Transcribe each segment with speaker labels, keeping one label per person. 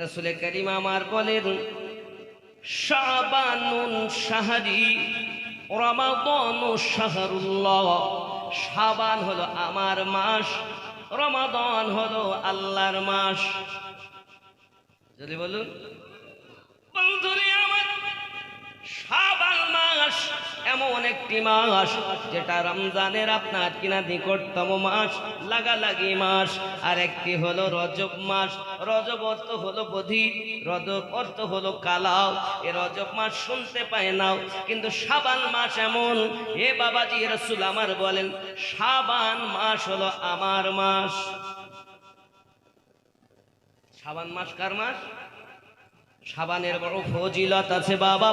Speaker 1: রাসূল করিম আমার বলেন শাবানুন শাহরি রমাদানু শাহরুল্লাহ, শাবান হলো আমার মাস, রমাদান হলো আল্লাহর মাস। যদি বলুন বন্ধুরে আমার, শাবান মাস এমন একটি মাস যেটা রমজানের আপনার কিনা নিকটতম মাস, লাগালাগি মাস। আর একটি হলো রজব মাস। রজব অর্থ হলো বধির, রজব অর্থ হলো কালাও। এ রজব মাস শুনতে পায় নাও, কিন্তু শাবান মাস এমন। এ বাবাজি রাসূল আমার বলেন শাবান মাস হলো আমার মাস। শাবান মাস কার মাস? শাবানের বড় ফজিলত আছে বাবা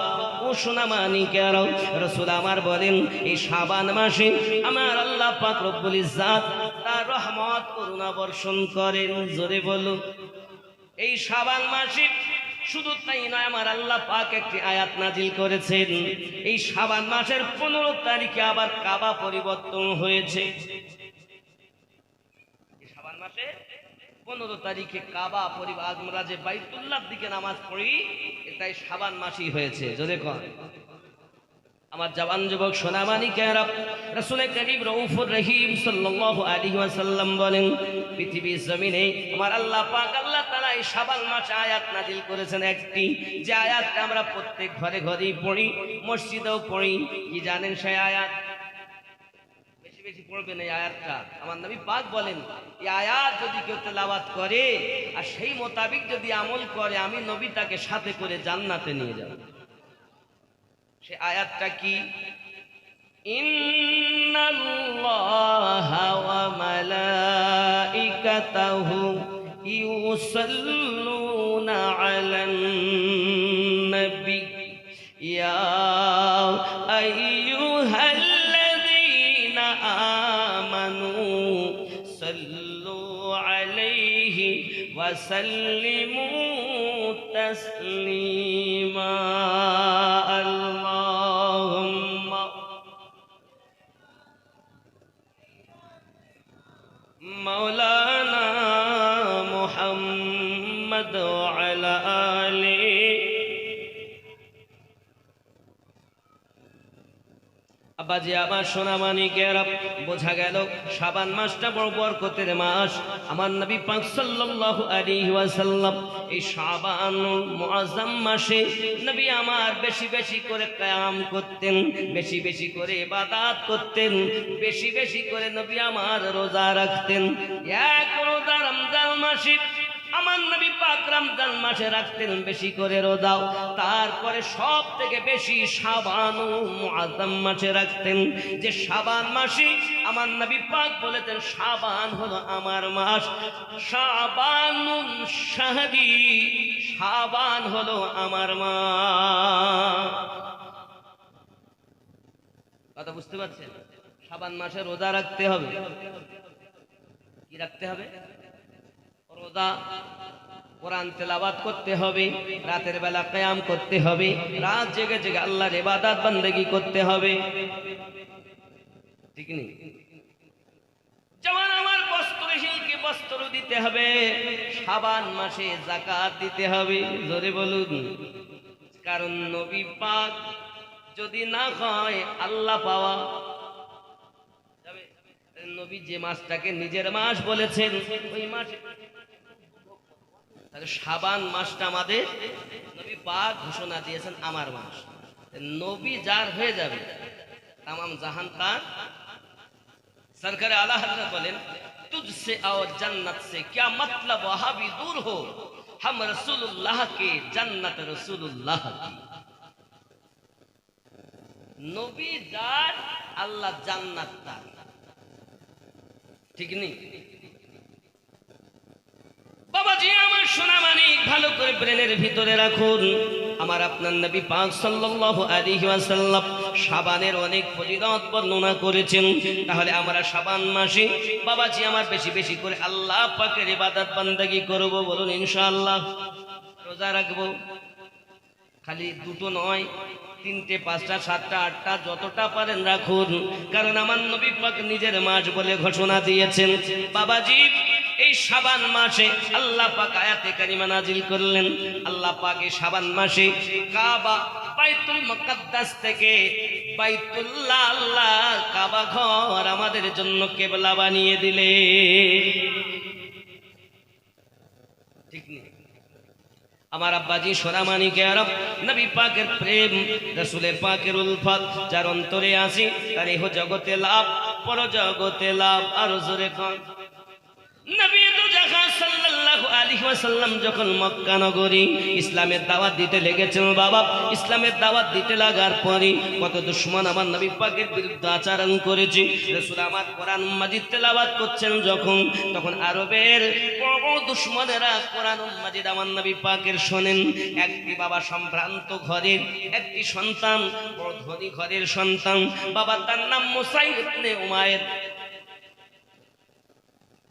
Speaker 1: ও সোনামানিকেরা। রাসূল আমার বলেন এই শাবান মাসে আমার আল্লাহ পাক রব্বুল ইজ্জাত তার রহমত করুণা বর্ষণ করেন। জোরে বলুন এই শাবান মাসে শুধু তাই নয়, আমার আল্লাহ পাক একটি আয়াত নাজিল করেছেন। এই শাবান মাসের 15 তারিখে আবার কাবা পরিবর্তন হয়েছে। এই শাবান মাসে 15 তারিখে কাবা পরিবার, আমরা যে বাইতুল্লাহর দিকে নামাজ পড়ি, এটাই শাবান মাসই হয়েছে। যদি কন আমার জওয়ান যুবক সোনামানিকেরা, রাসূল করিম রউফুর রহিম সাল্লাল্লাহু আলাইহি ওয়াসাল্লাম বলেন পৃথিবীর জমিনে আমার আল্লাহ পাক আল্লাহ তাআলা এই শাবান মাসে আয়াত নাজিল করেছেন একটি, যে আয়াতটা আমরা প্রত্যেক ঘরে ঘরেই পড়ি, মসজিদেও পড়ি। কি জানেন সেই আয়াত? বেশি পড়বেন এই আয়াতটা। আমার নবী পাক বলেন এই আয়াত যদি কেউ তেলাওয়াত করে আর সেই মোতাবিক যদি আমল করে, আমি নবী তাকে সাথে করে জান্নাতে নিয়ে যাব। সে আয়াতটা কি? ইন্নাল্লাহা ওয়া মালাইকাতাহু ইউসাল্লুনা আলান নবী ইয়া আইয়ুহাল وسلموا تسليما اللهم مولانا محمد وعلى آله। আব্বাজি আমার সোনামানিকেরা, বোঝা গেল শাবান মাসটা বড় বরকতের মাস। আমার নবী পাক সাল্লাল্লাহু আলাইহি ওয়াসাল্লাম এই শাবান মুআজ্জাম মাসে নবী আমার বেশি বেশি করে কিয়াম করতেন, বেশি বেশি করে ইবাদত করতেন, বেশি বেশি করে নবী আমার রোজা রাখতেন। এক রোজা রমজান মাসে আমার নবী পাক রমজান মাসে রাখতেন বেশি করে রোজাও, তারপরে সব থেকে বেশি শাবান মুআজ্জাম মাসে রাখতেন। যে শাবান মাসে আমার নবী পাক বলেছেন শাবান হলো আমার মাস, শাবানুন শাহরি, শাবান হলো আমার মাস। কথা বুঝতে পারছেন? শাবান মাসে রোজা রাখতে হবে। কি রাখতে হবে? রোজা, কোরআন তেলাওয়াত করতে হবে, রাতের বেলা কিয়াম করতে হবে, রাত জেগে জেগে আল্লাহর ইবাদত বندگی করতে হবে। ঠিক নেই? যেমন আমার বস্ত্রহীনকে বস্ত্র দিতে হবে, শাবান মাসে যাকাত দিতে হবে। জোরে বলুন। কারণ নবী পাক যদি না হয় আল্লাহ পাওয়া যাবে। নবী যে মাসটাকে নিজের মাস বলেছেন, ওই মাসে শাবান মাসটা আমাদের নবী পাক ঘোষণা দিয়েছেন আমার মাস। নবী যার হয়ে যাবে तमाम জাহান তার। সরকার আলা হযরত বলেন तुझसे और जन्नत से क्या मतलब, वहां भी दूर हो, हम रसूलुल्लाह के जन्नत रसूलुल्लाह की। नबी যার আল্লাহ জান্নাত তার। ঠিক নেই? বাবাজি আমার সোনামানিক, ভালো করে ব্রেনের ভিতরে রাখুন। আমার আপনার নবী পাক সাল্লাল্লাহু আলাইহি ওয়াসাল্লাম শাবানের অনেক ফজিলত বর্ণনা করেছেন। তাহলে আমরা শাবান মাসে বাবাজি আমার বেশি বেশি করে আল্লাহ পাকের ইবাদত বندگی করব। বলুন ইনশাআল্লাহ। রোজা রাখবো, খালি দুটো নয়, 3টে 5টা 7টা 8টা যতটা পারেন রাখুন। কারণ আমার নবী পাক নিজের মাস বলে ঘোষণা দিয়েছেন। বাবাজি এই শাবান মাসে আল্লাহ পাক আয়াতে কারিমা নাজিল করলেন। আল্লাহ পাক এই শাবান মাসে কাবা বাইতুল মুকাদ্দাস থেকে বাইতুল্লাহ আল্লাহ কাবা ঘর আমাদের জন্য কিবলা বানিয়ে দিলে। ঠিক নেই আমার আব্বাজি সোনামানিকে আরব নবী পাকের প্রেম রাসূলের পাকের উলফত যার অন্তরে আছে তার ইহ জগতে লাভ পর জগতে লাভ। আর জোরে কোন নবী দুজাহান সাল্লাল্লাহু আলাইহি ওয়াসাল্লাম যখন মক্কা নগরী ইসলামের দাওয়াত দিতে লেগেছেন বাবা, ইসলামের দাওয়াত দিতে লাগার পরে কত দুশমন আমার নবী পাকের বিরুদ্ধে আচরণ করেছে। রাসূল আমার কোরআন মাজিদ তেলাওয়াত করছেন যখন, তখন আরবের বড় দুশমনেরা কোরআন মাজিদ আমার নবী পাকের শোনেন। একটি বাবা সম্ভ্রান্ত ঘরের একটি সন্তান, বড় ধনী ঘরের সন্তান, বাবা তার নাম মুসাইব ইবনে উমাইর।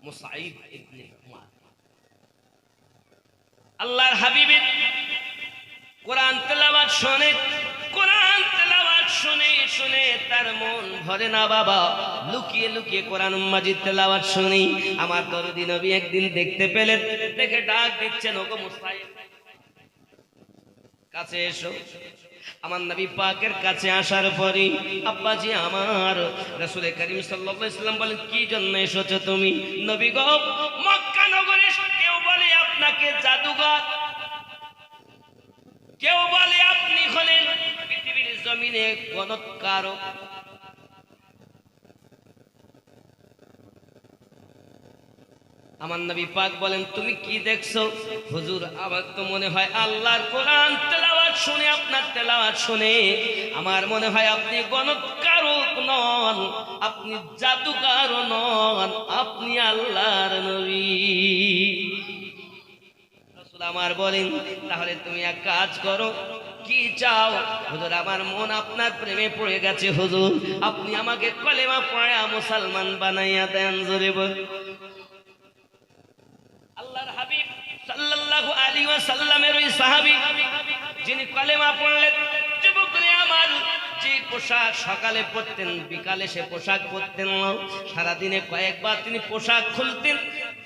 Speaker 1: মুসাইব ইবনে উমাইর আল্লাহর হাবিবের কোরআন তেলাওয়াত শুনে, কোরআন তেলাওয়াত শুনে শুনে তার মন ভরে না বাবা। লুকিয়ে লুকিয়ে কোরআন মাজিদ তেলাওয়াত শুনি আমার দরদি নবী একদিন দেখতে পেলেন, দেখে ডাক দিচ্ছেন, ওগো মুসাইব কাছে এসো। আমার নবী পাকের কাছে আসার পরে আব্বাজি আমার রাসূল করিম সাল্লাল্লাহু আলাইহি ওয়াসাল্লাম বলেন, কি জন্য এসেছো তুমি? নবী গো, মক্কা নগরে কেউ বলে আপনাকে জাদুঘর, কেউ বলে আপনি হলেন পৃথিবীর জমিনে গণৎকারক। আমার নবী পাক বলেন, তুমি কি দেখছো? হুজুর, আমার তো মনে হয় আল্লাহর কোরআন তেলাওয়াত শুনে, আপনার তেলাওয়াত শুনে আমার মনে হয় আপনি গণৎকারক নন, আপনি জাদুকর নন, আপনি আল্লাহর নবী। রাসূল আমার বলেন, তাহলে তুমি এক কাজ করো, কি চাও? হুজুর, আমার মন আপনার প্রেমে পড়ে গেছে হুজুর, আপনি আমাকে কলেমা পড়া মুসলমান বানাইয়া দেন। জোরে বল। আল্লাহর হাবিব সাল্লাল্লাহু আলাইহি ওয়াসাল্লামের ওই সাহাবী যিনি কলেমা পড়লেন, যুবক রে আমার, যে পোশাক সকালে পরতেন বিকালে সে পোশাক পরতেন না, সারাদিনে কয়েকবার তিনি পোশাক খুলতেন,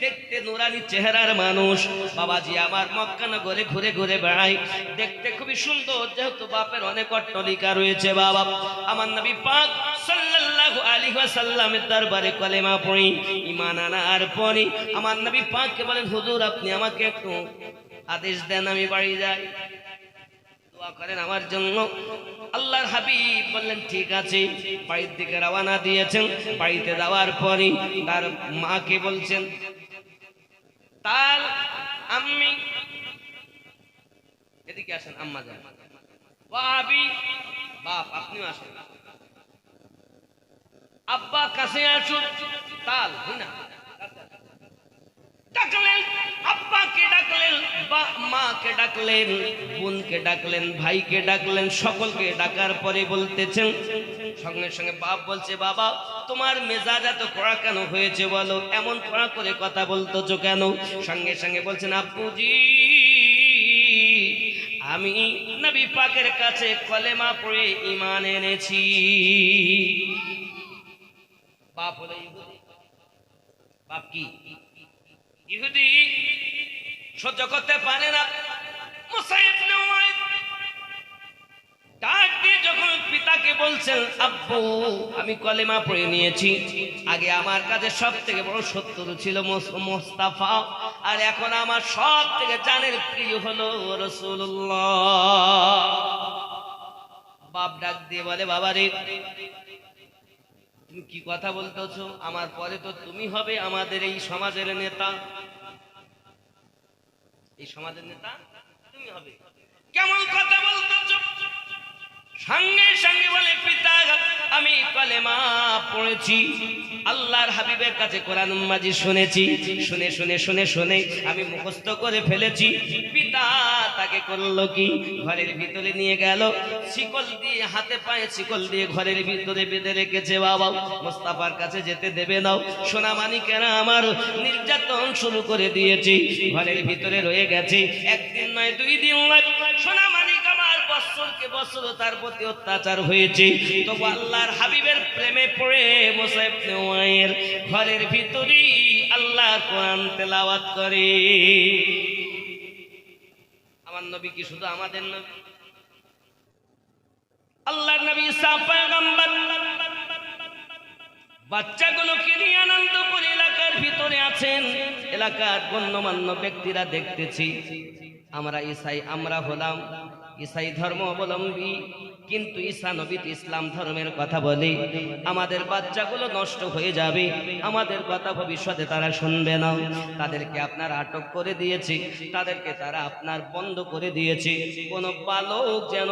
Speaker 1: দেখতে নুরানি চেহারার মানুষ। বাবাজি আমার মক্কা নগরে ঘুরে ঘুরে বেড়ায়, দেখতে খুবই সুন্দর, যেহেতু বাপের অনেক অট্টালিকা রয়েছে বাবা। আমার নবী পাক সাল্লাল্লাহু আলাইহি ওয়াসাল্লামের দরবারে কলেমা পড়ি, ঈমান আনার পরে আমার নবী পাককে বলেন, হুজুর আপনি আমাকে একটু আদেশ দেন, আমি বাড়ি যাই, দোয়া করেন আমার জন্য। আল্লাহর হাবিব বললেন, ঠিক আছে। বাড়ির দিকে রওনা দিয়েছেন। বাড়িতে যাওয়ার পরে তার মাকে বলছেন, তাল আম্মি, এদিকে আসেন, আম্মা যান, বাবি, বাপ আপনিও আসেন, আব্বা কাছে আসুন, তাল হুনা ডাকলেন, আব্বাকে ডাকলেন, মাকে ডাকলেন, বোনকে ডাকলেন, ভাইকে ডাকলেন, সকলকে ডাকার পরে বলতেছেন, সঙ্গে সঙ্গে বাপ বলছে, বাবা তোমার মেজাজ এত কড়া কেন হয়েছে বলো, এমন কড়া করে কথা বলতেছো কেন? সঙ্গে সঙ্গে বলছেন, আব্বুজি আমি নবী পাকের কাছে কলেমা পড়ে ঈমান এনেছি। বাপ হলো ইহুদি। বাপ কি ইহুদি, সহ্য করতে পারে না। মুসাইব ইবনে উমাইর ডাক দিয়ে যখন পিতাকে বলছেন, আব্বু আমি কলেমা পড়ে নিয়েছি, আগে আমার কাছে সব থেকে বড় শত্রু ছিল মুস্তাফা, আর এখন আমার সব থেকে জানের প্রিয় হলো রাসূলুল্লাহ। বাপ ডাক দিয়ে বলে, বাবা রে তুমি কি কথা বলতেছো? আমার পরে তো তুমি হবে আমাদের এই সমাজের নেতা, এই সমাজের নেতা তুমি হবে, কেমন কথা বলতেছো? সঙ্গে সঙ্গে বলে, পিতা আমি কলেমা পড়েছি, আল্লাহর হাবিবের কাছে কোরআন মাজিদ শুনেছি, শুনে শুনে শুনে শুনে আমি মুখস্থ করে ফেলেছি। পিতা তাকে করলো কি, ঘরের ভিতরে নিয়ে গেল, শিকল দিয়ে হাতে পায়ে শিকল দিয়ে ঘরের ভিতরে বেঁধে রেখেছে। বাবা মুস্তাফার কাছে যেতে দেবে নাও, সোনা মানিকেরা আমার নির্যাতন শুরু করে দিয়েছি, ঘরের ভিতরে রয়ে গেছে, একদিন নয় দুই দিন নয়, সোনা মানিক আমার বছরকে বছর তার প্রতি অত্যাচার হয়েছে। তবু আল্লাহর হাবিবের প্রেমে পড়ে মুসাইব ইবনে উমাইর ঘরের ভিতরেই আল্লাহর কোরআন তেলাওয়াত করে। আমার নবী কি শুধু আমাদের নবী? আল্লাহর নবী ঈসা পয়গম্বর বাচ্চাগুলোকে নিয়ে আনন্দ করে এলাকার ভিতরে আছেন। এলাকার গণ্যমান্য ব্যক্তিরা দেখতেছি আমরা হলাম ঈসাই ধর্ম অবলম্বী, কিন্তু ঈসা নবী তো ইসলাম ধর্মের কথা বলে। আমাদের বাচ্চাগুলো নষ্ট হয়ে যাবে, আমাদের কথা ভবিষ্যতে তারা শুনবে না। তাদেরকে আপনারা আটক করে দিয়েছে, তাদেরকে তারা আপনার বন্ধ করে দিয়েছে। কোন বালক যেন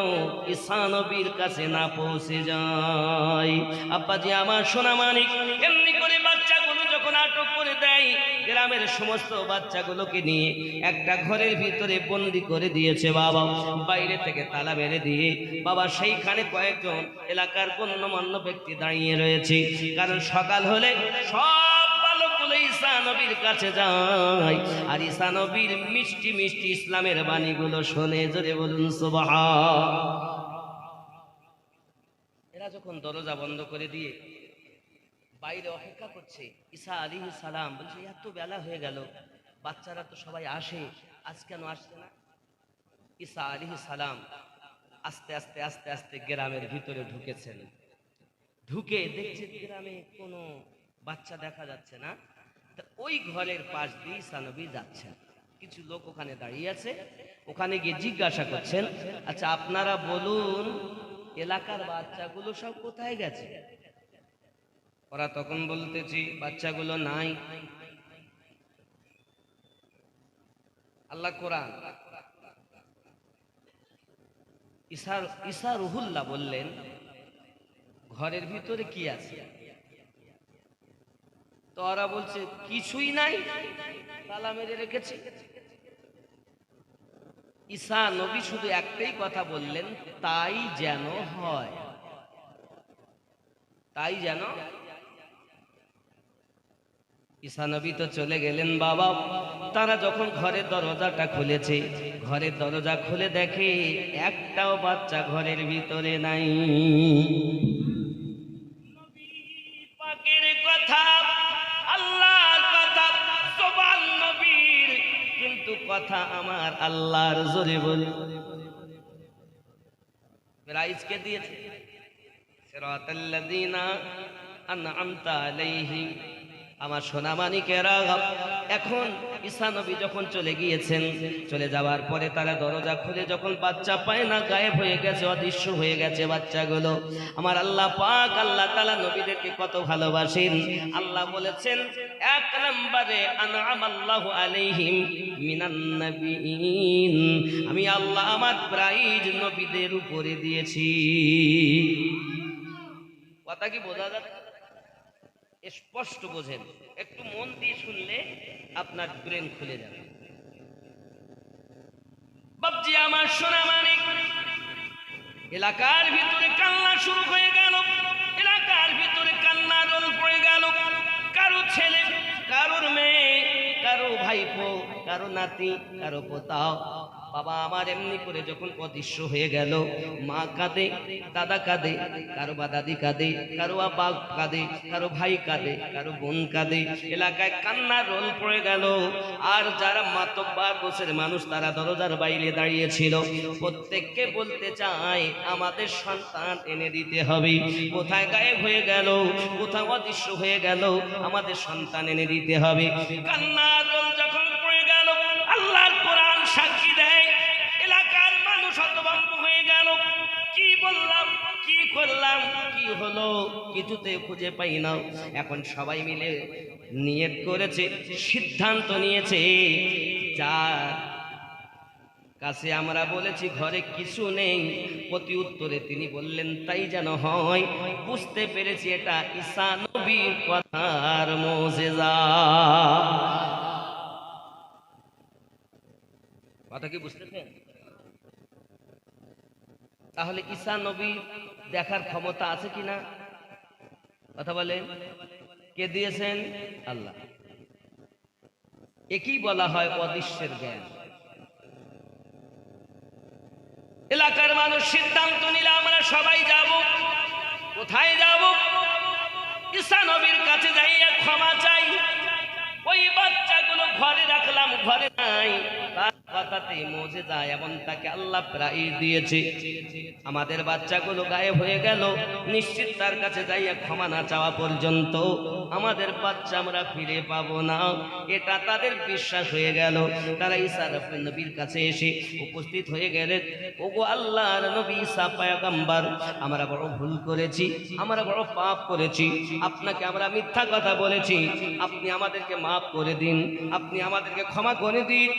Speaker 1: ঈসা নবীর কাছে না পৌঁছে যায়। আব্বাজি আমার সোনা মানিক, এমনি করে বাচ্চাগুলো যখন আটক করে দেয়, গ্রামের সমস্ত বাচ্চাগুলোকে নিয়ে একটা ঘরের ভিতরে বন্দি করে দিয়েছে বাবা। বাইরে থেকে তালা মেরে দিয়ে বাবা সেইখানে কয়েকজন এলাকার গণ্যমান্য ব্যক্তি দাঁড়িয়ে রয়েছে। কারণ সকাল হলে সব বালকগুলো ঈসা নবীর কাছে যায় আর ঈসা নবীর মিষ্টি মিষ্টি ইসলামের বাণীগুলো শোনে। জোরে বলুন সুবহান। এরা যখন দরজা বন্ধ করে দিয়ে বাইরে অপেক্ষা করছে, ঈসা আলাইহিস সালাম বলছে এত বেলা হয়ে গেল, বাচ্চারা তো সবাই আসে, আজ কেন আসছে না? ঈসা আলাইহিস সালাম আস্তে আস্তে আস্তে আস্তে গ্রামের ভিতরে ঢুকেছেন। ঢুকে দেখছে গ্রামে কোনো বাচ্চা দেখা যাচ্ছে না। ওই ঘরের পাশ দিয়ে ঈসা নবী যাচ্ছেন। কিছু লোক ওখানে দাঁড়িয়ে আছে, ওখানে গিয়ে জিজ্ঞাসা করছেন, আচ্ছা আপনারা বলুন এলাকার বাচ্চাগুলো সব কোথায় গেছে? ওরা তখন বলতেছি বাচ্চাগুলো নাই। আল্লাহ কোরআন ঈসা রুহুল্লাহ বললেন ঘরের ভিতরে কি আছে? তো ওরা বলছে কিছুই নাই, তালা মেরে রেখেছে। ঈসা নবী শুধু একটাই কথা বললেন, তাই যেন হয়, তাই যেন। ঈসা নবী তো চলে গেলেন বাবা। তারা যখন ঘরের দরজাটা খুলেছে, ঘরের দরজা খুলে দেখে একটাও বাচ্চা ঘরের ভিতরে নাই। নবী পাকের কথা, আল্লাহর কথা, জবান নবীর, কিন্তু কথা আমার আল্লাহর। জোরে বল। প্রাইজ কে দিয়েছে? সিরাতাল্লাযীনা আন'আমতা আলাইহিম। আমার সোনা মানিকেরা, এখন ঈসা নবী যখন চলে গিয়েছেন, চলে যাওয়ার পরে তারা দরজা খুলে যখন বাচ্চা পায় না, গায়েব হয়ে গেছে, অদৃশ্য হয়ে গেছে বাচ্চাগুলো। আমার আল্লাহ পাক আল্লাহ তাআলা নবীদেরকে কত ভালোবাসেন। আল্লাহ বলেছেন এক নম্বরে আন'আমাল্লাহু আলাইহিম মিনান নাবিয়িন, আমি আল্লাহ আমার প্রাইজ নবীদের উপরে দিয়েছি। কথা কি বোঝা যাচ্ছে? স্পষ্ট বোঝেন, একটু মন দিয়ে শুনলে আপনার ব্রেন খুলে যাবে। বাপজি আমার সোনা মানিক, এলাকার ভিতরে কান্না শুরু হয়ে গেল। এলাকার ভিতরে কান্না রোল পড়ে গেল। কারো ছেলে, কারোর মেয়ে, কারো ভাইপো, কারো নাতি, কারো পোতাও। বাবা আমার এমনি করে যখন অদৃশ্য হয়ে গেল, মা কাঁদে, দাদা কাঁদে, কারো বা দাদি কাঁদে, কারো বাবা কাঁদে, কারো ভাই কাঁদে, কারো বোন কাঁদে। এলাকায় কান্নার রোল পড়ে গেল। আর যারা মাতব্বর গোছের মানুষ তারা দরজার বাইরে দাঁড়িয়েছিল, প্রত্যেককে বলতে চায় আমাদের সন্তান এনে দিতে হবে। কোথায় গায়েব হয়ে গেল, কোথাও অদৃশ্য হয়ে গেল, আমাদের সন্তান এনে দিতে হবে। কান্নার রোল যখন পড়ে গেল, আল্লাহর কোরআন সাক্ষী দেয় এলাকার মানুষ হতভম্ব হয়ে গেল। কি বললাম, কি করলাম, কি হলো, কিছুতে খুঁজে পাই না। এখন সবাই মিলে নিয়ত করেছে, সিদ্ধান্ত নিয়েছে, যার কাছে আমরা বলেছি ঘরে কিছু নেই, প্রতি উত্তরে তিনি বললেন তাই যেন হয়। বুঝতে পেরেছি এটা ঈসা নবীর কথার মুজিজা। কথা কি বুঝতেছেন? তাহলে ঈসা নবী দেখার ক্ষমতা আছে কিনা? কথা বলেন, কে দিয়েছেন? আল্লাহ। একই বলা হয় অদৃশ্যের জ্ঞান। এলাকার মানুষ সিদ্ধান্ত নিলে আমরা সবাই যাব। কোথায় যাব? ঈসা নবীর কাছে যাইয়া ক্ষমা চাই। ওই বাচ্চাগুলো ঘরে রাখলাম, ঘরে নাই, তার কথাতেই মুজিজা এমন তাকে আল্লাহ প্রায় দিয়েছে। আমাদের বাচ্চাগুলো গায়েব হয়ে গেল, নিশ্চিত তার কাছে যাইয়া ক্ষমা না চাওয়া পর্যন্ত আমাদের বাচ্চা আমরা ফিরে পাবো না, এটা তাদের বিশ্বাস হয়ে গেল। তারা ঈসা নবীর কাছে এসে উপস্থিত হয়ে গেলেন, ওগো আল্লাহর নবী ঈসা পয়গম্বর, আমরা বড় ভুল করেছি, আমরা বড় পাপ করেছি, আপনাকে আমরা মিথ্যা কথা বলেছি, আপনি আমাদেরকে মাফ করে দিন, আপনি আমাদেরকে ক্ষমা করে দিন।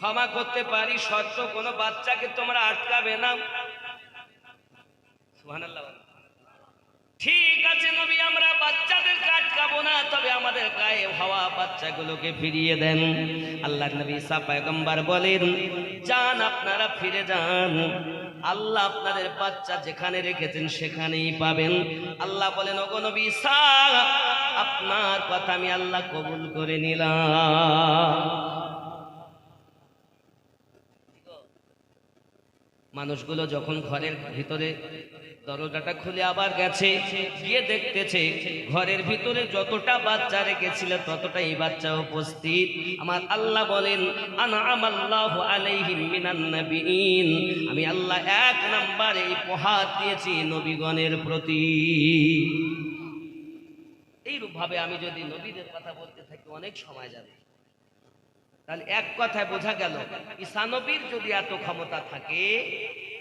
Speaker 1: ক্ষমা করতে পারি, শর্ত কোনো বাচ্চাকে তোমরা আটকাবে না। সুবহানাল্লাহ। ঠিক আছে নবী, আমরা বাচ্চাদেরকে আটকাবো না, তবে আমাদের গায়ে হওয়া বাচ্চাগুলোকে ফিরিয়ে দেন। আল্লাহর নবী ঈসা পয়গম্বর বলেন, যান, আপনারা ফিরে যান, আল্লাহ আপনাদের বাচ্চা যেখানে রেখেছেন সেখানেই পাবেন। আল্লাহ বলেন, ওগো নবী ঈসা, আপনার কথা আমি আল্লাহ কবুল করে নিলাম। মানুষগুলো যখন ঘরের ভিতরে দরজাটা খুলে আবার গেছে, গিয়ে দেখতেছে ঘরের ভিতরে যতটা বাচ্চা রেখেছিল ততটাই বাচ্চা উপস্থিত। আমার আল্লাহ বলেন, আনআমাল্লাহু আলাইহিম মিনান নাবিয়িন, আমি আল্লাহ এক নম্বরে উপহার দিয়েছি নবীগণের প্রতি। এইরূপ ভাবে আমি যদি নবীদের কথা বলতে থাকি অনেক সময় যাবে। তাহলে এক কথায় বোঝা গেল, ঈসা নবীর যদি এত ক্ষমতা থাকে,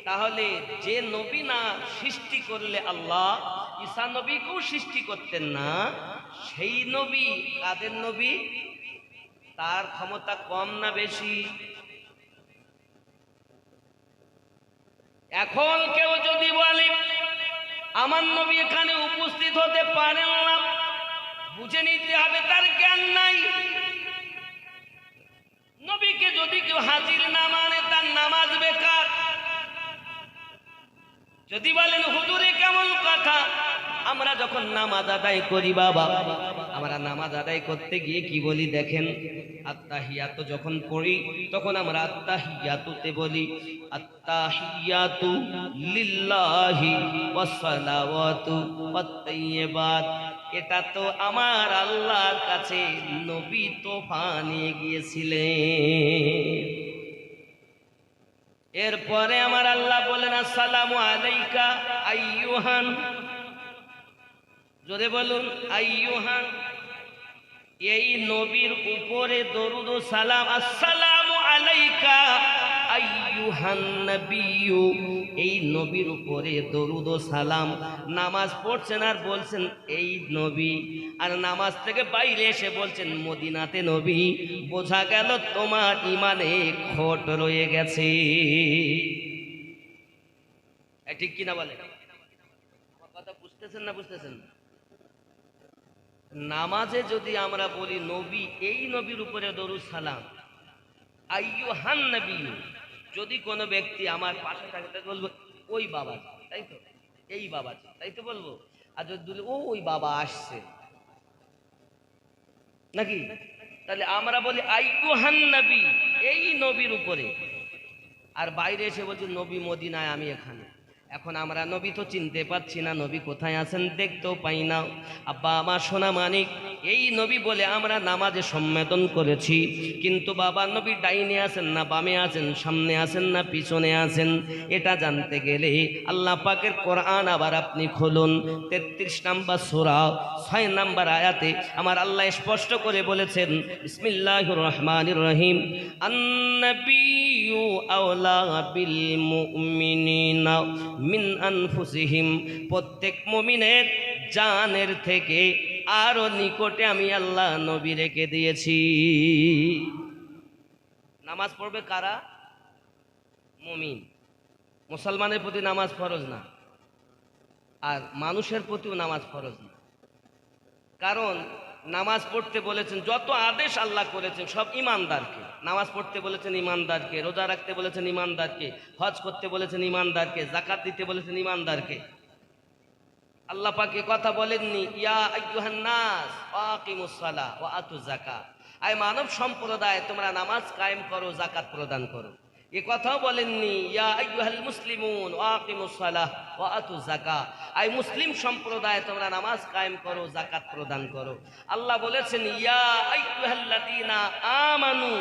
Speaker 1: তাহলে যে নবী না সৃষ্টি করলে আল্লাহ ঈসা নবীকেও সৃষ্টি করতেন না, সেই নবী কাদের নবী? তার ক্ষমতা কম না বেশি? এখন কেউ যদি বলে আমার নবী এখানে উপস্থিত হতে পারেন না, বুঝে নিতে হবে তার জ্ঞান নাই। নবীকে যদি কেউ হাজির না মানে তার নামাজ বেকার। যদি বলেন হুজুরে কেমন কথা, আমরা যখন নামাজ আদায় করি বাবা, আমরা নামাজ আদায় করতে গিয়ে কি বলি দেখেন, আত্তাহিয়াতু যখন পড়ি তখন আমরা আত্তাহিয়াতুতে বলি আত্তাহিয়াতু লিল্লাহি ওয়াস সালাওয়াতু ওয়াত তাইয়্যিবাত। এটা তো আমার আল্লাহর কাছে নবী তোফা নিয়ে গিয়েছিলেন। এরপরে আমার আল্লাহ বলেন, আসসালামু আলাইকা আইয়ুহান, জোরে বলুন আইয়ুহান। এই নবীর উপরে দরুদ ও সালাম, আসসালামু আলাইকা আইয়ুহান নবিয়্যু, এই নবীর উপরে দরুদ ও সালাম। নামাজ পড়ছেন আর বলছেন এই নবী, আর নামাজ থেকে বাইরে এসে বলছেন মদিনাতে নবী, বোঝা গেল তোমার ইমানে খোট রয়ে গেছে। ঠিক কিনা বলে? আমার কথা বুঝতেছেন না বুঝতেছেন? নামাজে যদি আমরা বলি নবী, এই নবীর উপরে দরুদ সালাম, আইয়ুহান নবিয়্যু, যদি কোনো ব্যক্তি আমার পাশে থাকে বলবো ওই বাবা, তাই তো, এই বাবা, তাই তো বলবো। আর যদি বলি ওই বাবা আসছে নাকি, তাহলে আমরা বলি আইয়ুহান নবী, এই নবীর উপরে। আর বাইরে এসে বলছি নবী মদিনায়, আমি এখানে। এখন আমরা নবী তো চিনতে পাচ্ছি না, নবী কোথায় আছেন দেখতেও পাই না। আব্বা আমার সোনা মানিক, এই নবী বলে আমরা নামাজে সম্মেদন করেছি, কিন্তু বাবা নবী ডাইনে আছেন না বামে আছেন, সামনে আছেন না পিছনে আছেন, এটা জানতে গেলে আল্লাহ পাকের কোরআন আবার আপনি খুলুন, 33 নম্বর সূরা 6 নম্বর আয়াতে আমার আল্লাহ স্পষ্ট করে বলেছেন, বিসমিল্লাহির রহমানির রহিম, আন-নাবিয়্যু আওলা বিল মুমিনিনা মিন আনফুসিহিম, প্রত্যেক মুমিনের জানের থেকে আরো নিকটে আমি আল্লাহ নবী রেখে দিয়েছি। নামাজ পড়বে কারা? মুমিন। মুসলমানের প্রতি নামাজ ফরজ না, আর মানুষের প্রতিও নামাজ ফরজ না। কারণ নামাজ পড়তে বলেছেন, যত আদেশ আল্লাহ করেছেন সব ইমানদারকে। নামাজ পড়তে বলেছেন ইমানদারকে, রোজা রাখতে বলেছেন ইমানদারকে, হজ করতে বলেছেন ইমানদারকে, যাকাত দিতে বলেছেন ইমানদারকে। আল্লাহ পাক কথা বলেননি ইয়া আইয়ুহান নাস আকিমুস সালাহ ওয়া আতুজ যাকাত, আয় মানব সম্প্রদায় তোমরা নামাজ কায়েম করো, যাকাত প্রদান করো। এ কথাও বলেননি ইয়া আইয়ুহাল মুসলিমুন আকিমুস সালাহ ওয়া আতুজ যাকাত, আই মুসলিম সম্প্রদায় তোমরা নামাজ কায়েম করো, যাকাত প্রদান করো। আল্লাহ বলেছেন ইয়া আইয়ুহাল্লাযীনা আমানু,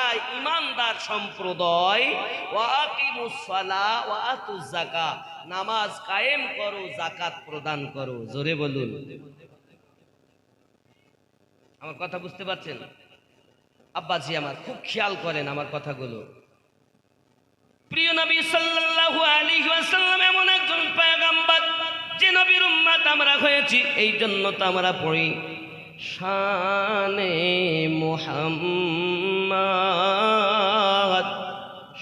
Speaker 1: আই ঈমানদার সম্প্রদায়, ওয়া আকিমুস সালাহ ওয়া আতুজ যাকাত, নামাজ কায়েম করো, যাকাত প্রদান করো। জোরে বলুন। আমার কথা বুঝতে পারছেন? আব্বাজি আমার খুব খেয়াল করেন আমার কথাগুলো। প্রিয় নবী সাল্লাল্লাহু আলাইহি ওয়াসাল্লাম এমন একজন পয়গম্বর যে নবীর উম্মত আমরা হয়েছি, এই জন্য তো আমরা পড়ি শানে মুহাম্মদ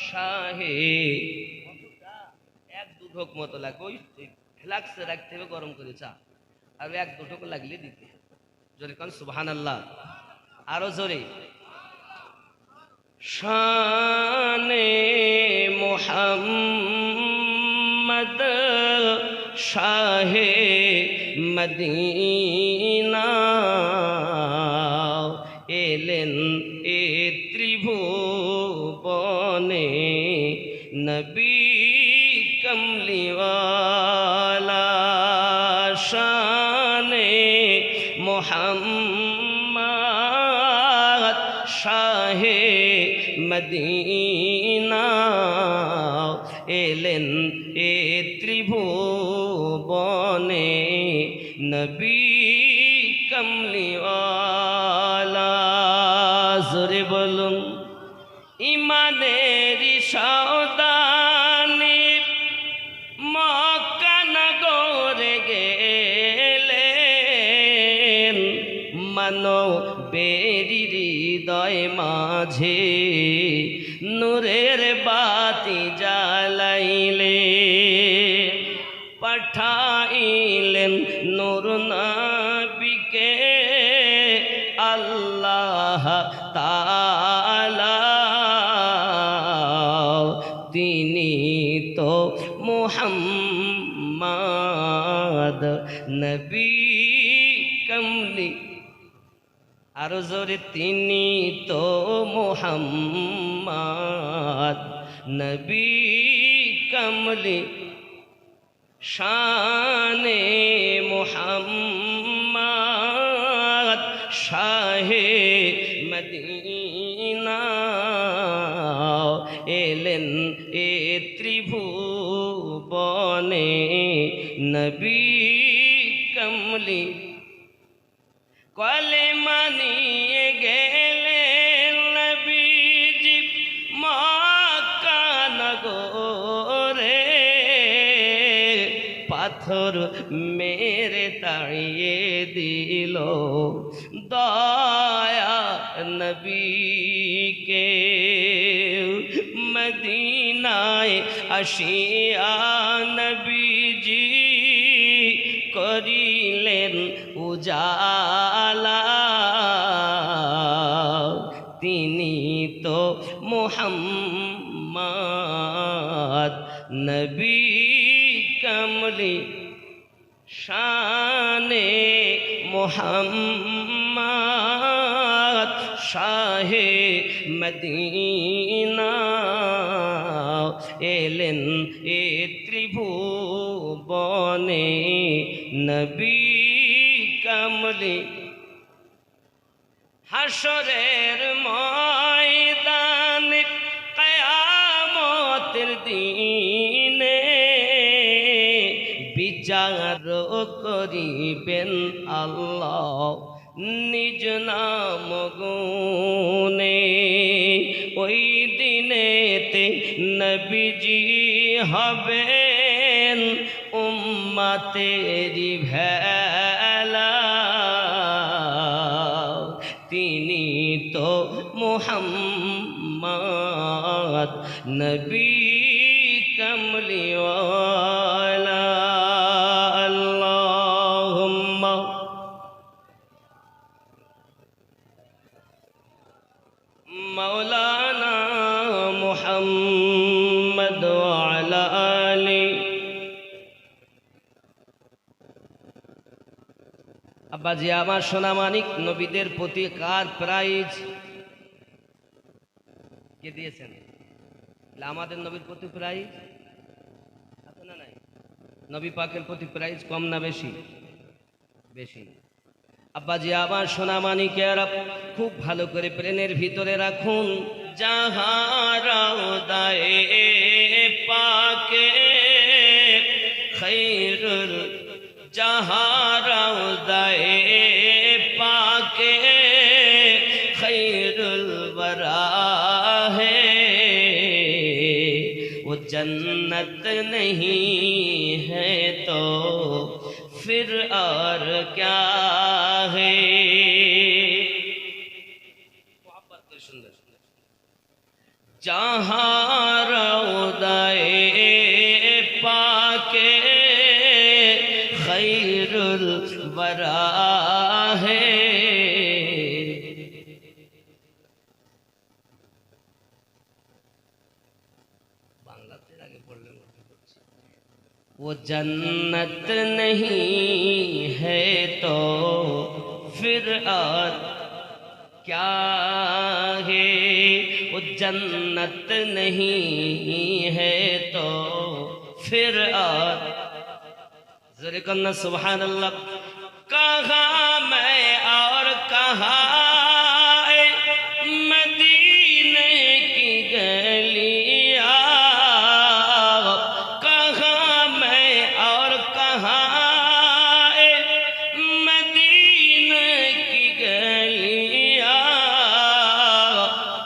Speaker 1: শাহে। এক দু ঢোক মতো লাগবে, ওই ফ্লাক্সে রাখতে হবে গরম করে চা, আর এক দু ঢোক লাগলে দিতে। জোরে কোন সুবহানাল্লাহ, আরো জোরে। শানে মুহাম্মদ শাহে মদিনা, এলেন এ ত্রিভুবনে নবী কমলিওয়ালা। শানে মুহাম্মদ শাহে মদিনা, এলেন এ ত্রিভুবনে নবী কমলিওয়ালা। জোরে বলুন। ইমানের সওদানি মক্কা নগরে গেলেন, মানবেরি হৃদয় মাঝে নূরের বাতি জ্বালাইলে, পাঠাইলেন নূর নবীকে আল্লাহ তাআলা। তিনি তো মুহাম্মদ নবী কমলি, আরো জোরে। তিনি তো মুহাম্মদ নবী কমলি, শানে মুহাম্মদ শাহে মদিনা, এলেন এ ত্রিভুবনে নবী কমলি। কলেমা নিয়ে গেলেন নবীজি মক্কা নগরে, পাথর মেরে তাড়িয়ে দিল দয়া নবীকে। মদিনায় আসিয়া নবীজি করিলেন উজালা, তিনি তো মুহাম্মদ নবী কমলি, শানে মুহাম্মদ শাহে মদিনা, এলেন এ ত্রিভুবনে নবী কমলি। হাসরের ময়দানে কিয়ামতের দিনে বিচার করিবেন আল্লাহ নিজ নাম গুণে। ওই দিনেতে নবীজি হবেন উম্মতেরি ভেলা, তিনি তো মুহাম্মদ নবী কমলিওয়ালা। আল্লাহুম্মা মাওলানা মুহাম্মদ ওয়া আলা আলি। আব্বাজি আমার সোনামানিক, নবীদের প্রতি কার প্রাইজ কে দিয়েছেন? আমাদের নবীর প্রতি প্রাইজ আছে না নাই? নবী পাকের প্রতি প্রাইজ কম না বেশি? বেশি। আব্বাজি আমার সোনা মানিকেরা খুব ভালো করে প্লেনের ভিতরে রাখুন। যাহারাও দায়ে পাকে খৈরুল, যাহারাও দায়ে পাকে खैरुल वरा है, वो जन्नत नहीं है तो फिर और क्या है। जहाँ रौदाए पाके खैरुल वरा है, वो जन्नत नहीं है तो फिर और क्या है। वो जन्नत नहीं है तो फिर और, ज़ोरे कन्ना सुभान अल्लाह। कहा मैं और कहा मदीने की गलियां, कहा मैं और कहा मदीने की गलियां,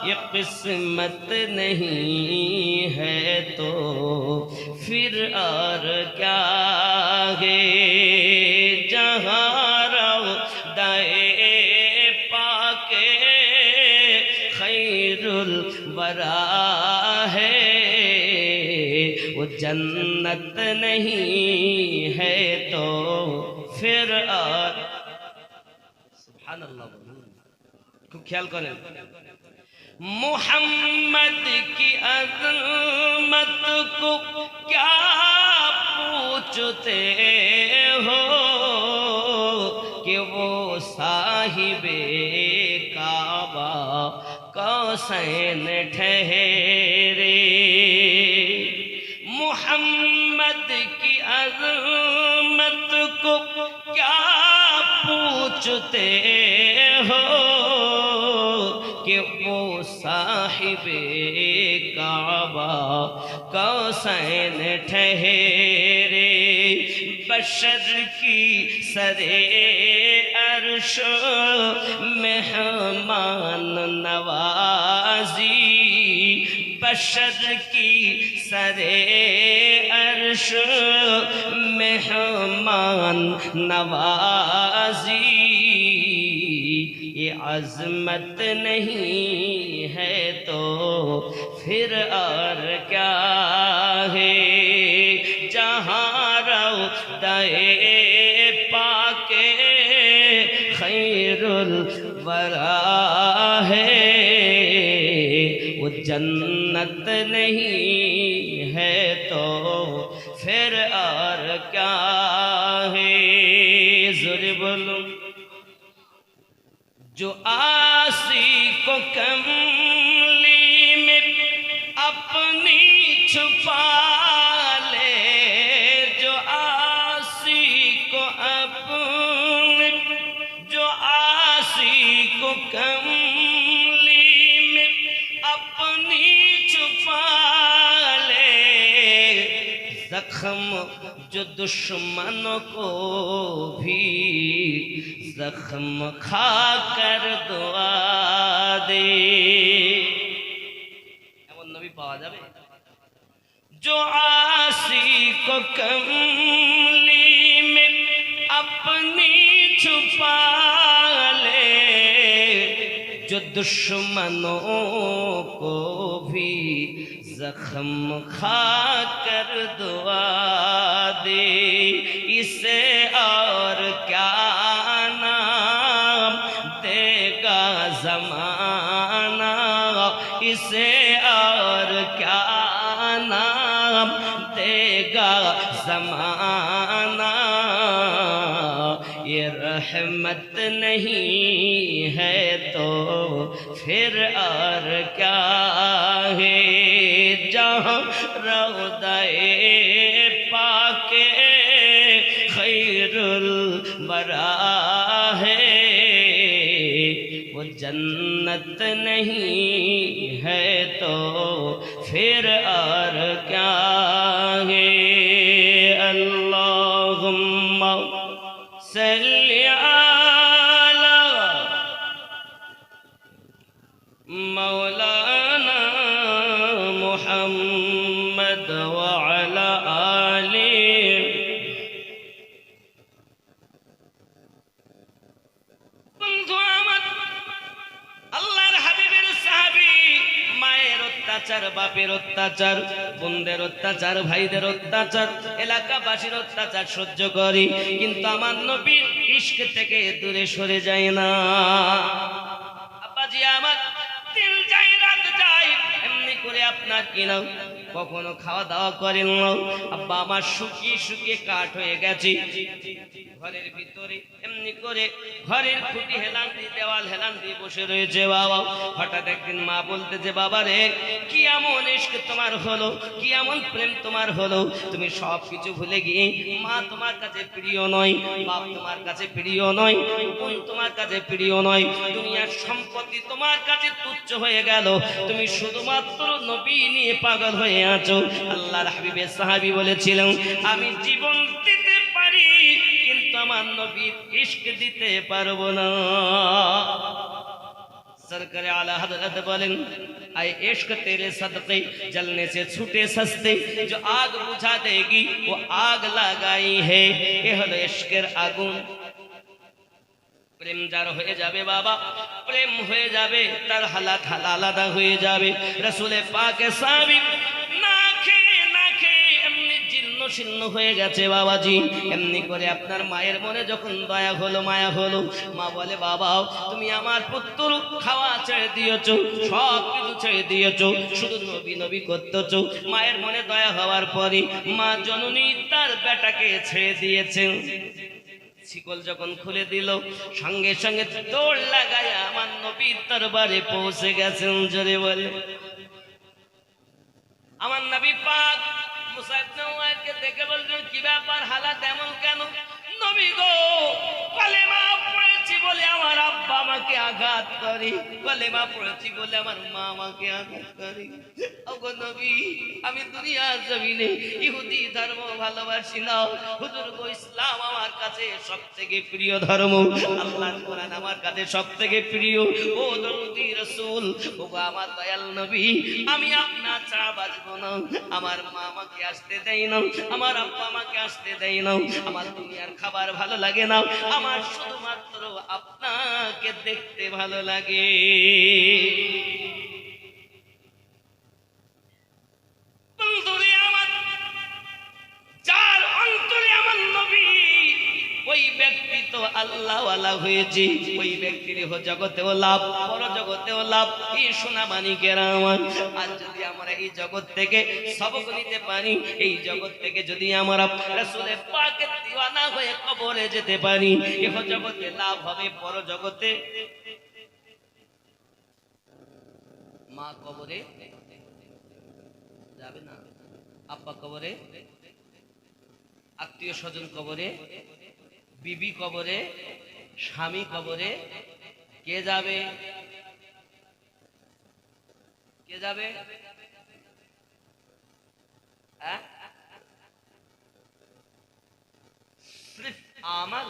Speaker 1: ये किस्मत नहीं है तो फिर और क्या है। जहाँ रौदाए पाके खैरुल वरा है, वो जन्नत नहीं है तो फिर और, सुभान अल्लाह। खूब ख्याल करें, मोहम्मद की अज़मत को क्या पूछते हो कि वो साहिबे काबा कौसैन ठहरे। मोहम्मद की अज़मत को क्या पूछते हो कि वो साहिबे काबा कौसैन ठहरे। बशर की सरे अर्श मेहमान नवाजी, बशर की सरे अर्श मेहमान नवाजी, ये अज़मत नहीं है तो फिर और क्या है। जहाँ रौदाए पाके खैरुल वरा है, वो जन्नत नहीं है तो फिर और क्या है। ज़ोरे बोलो, जो आसी को कमली में अपनी छुपा ले, जो आसी को अपने, जो आसी को कमली में अपनी छुपा ले, जख्म जो दुश्मनों को भी जख्म खा कर दुआ दे। एमन नबी पावा जाबे जो आसी को कमली में अपनी छुपा ले, जो दुश्मनों को भी जख्म खा कर दुआ दे। इसे और क्या नाम देगा ज़माना, इसे और क्या नाम देगा ज़माना। ये रहमत नहीं है तो फिर और क्या है। রওদায়ে পাকে খৈরুল বরা है वो जन्नत नहीं है तो फिर और क्या है अल्लाहुम्मा सल्ली अला मौलाना मुहम्मद व अला आले অত্যাচার, বাপের অত্যাচার, বোনদের অত্যাচার, ভাইদের অত্যাচার, এলাকাবাসীর অত্যাচার সহ্য করি, কিন্তু আমার নবীর ইশক থেকে দূরে সরে যায় না। আব্বাজি আমার দিন যায় রাত যায়, এমনি করে আপনার কিনা কখনো খাওয়া দাওয়া করেন না। আব্বা আমার শুকিয়ে শুকিয়ে কাঠ হয়ে গেছে, ঘরের ভিতরে এমনি করে ঘরের খুঁটি হেলান দিয়ে দেওয়াল হেলান দিয়ে বসে রয়েছে বাবা। হঠাৎ একদিন মা বলতেছে, বাবা রে কি এমন ইশক তোমার হলো, কি এমন প্রেম তোমার হলো, তুমি সব কিছু ভুলে গিয়ে মা তোমার কাছে প্রিয় নয়, বাপ তোমার কাছে প্রিয় নয়, বোন তোমার কাছে প্রিয় নয়, দুনিয়ার সম্পত্তি তোমার কাছে তুচ্ছ হয়ে গেল, তুমি শুধুমাত্র নবী নিয়ে পাগল হয়ে আছো। আল্লাহর হাবিবের সাহাবী বলেছিলেন, আমি জীবন দিতে পারি কিন্তু আমার নবীর ইশক দিতে পারবো না। सरकार आला हजरत बोलें, आए इश्क तेरे सदक़े जलने से छूटे सस्ते, जो आग बुझा देगी वो आग लगाई है, ये हलो इश्केर आगुन। प्रेम जार हो जाबे बाबा, प्रेम हो जाबे तार हालात आलादा हो जाबे। रसूले पाक साबिक ছিন্ন হয়ে গেছে বাবাজি। এমনি করে আপনার মায়ের মনে যখন দয়া হলো, মায়া হলো, মা বলে, বাবা তুমি আমার পুত্র খাওয়া ছেড়ে দিয়েছো, সব কিছু ছেড়ে দিয়েছো, শুধু নবী নবী করতেছো। মায়ের মনে দয়া হওয়ার পরে মা জননী তার বেটাকে ছেড়ে দিয়েছেন। শিকল যখন খুলে দিল, সঙ্গে সঙ্গে দৌড় লাগায় আমার নবীর দরবারে পৌঁছে গেছেন। জোরে বলে আমার নবী পাক মুসাইবকে দেখে বললেন, কি ব্যাপার, হালাত এমন কেন? নবী গো, কলেমা পড়েছি বলে আমার আব্বা আমাকে আঘাত করে, কলেমা পড়েছি বলে আমার মা আমাকে আঘাত করে। ওগো নবী, আমি দুনিয়ার জমিনে ইহুদি ধর্ম ভালোবাসি না, হুজুর গো ইসলাম আমার কাছে সবথেকে প্রিয় ধর্ম, আল্লাহর কোরআন আমার কাছে সবথেকে প্রিয়। ও দরুদি রাসূল, ওগো আমার দয়াল নবী, আমি আপনার ছাড়া বাঁচবো না। আমার মা আমাকে আসতে দেয় না, আমার আব্বা আমাকে আসতে দেয় না, আমার দুনিয়ার খাবার ভালো লাগে না, আমার শুধুমাত্র আপনাকে দেখতে ভালো লাগে। বন্ধুরে আমার, যার অন্তরে আমার নবী, ওই ব্যক্তি তো আল্লাহ ওয়ালা হয়েছে, ওই ব্যক্তির জগতেও লাভ, বড় জগতেও লাভ। এই সোনা মানিকেরা আমার, আর যদি আমরা এই জগৎ থেকে সবক নিতে পারি, এই জগৎ থেকে যদি আমরা রাসূলে পাকের দিওয়ানা হয়ে কবরে যেতে পারি, এই জগতে লাভ হবে, বড় জগতে। মা কবরে যাবে না, আব্বা কবরে, আত্মীয় স্বজন কবরে, বিবি কবরে, স্বামী কবরে, কে যাবে? কে যাবে? सिर्फ अमल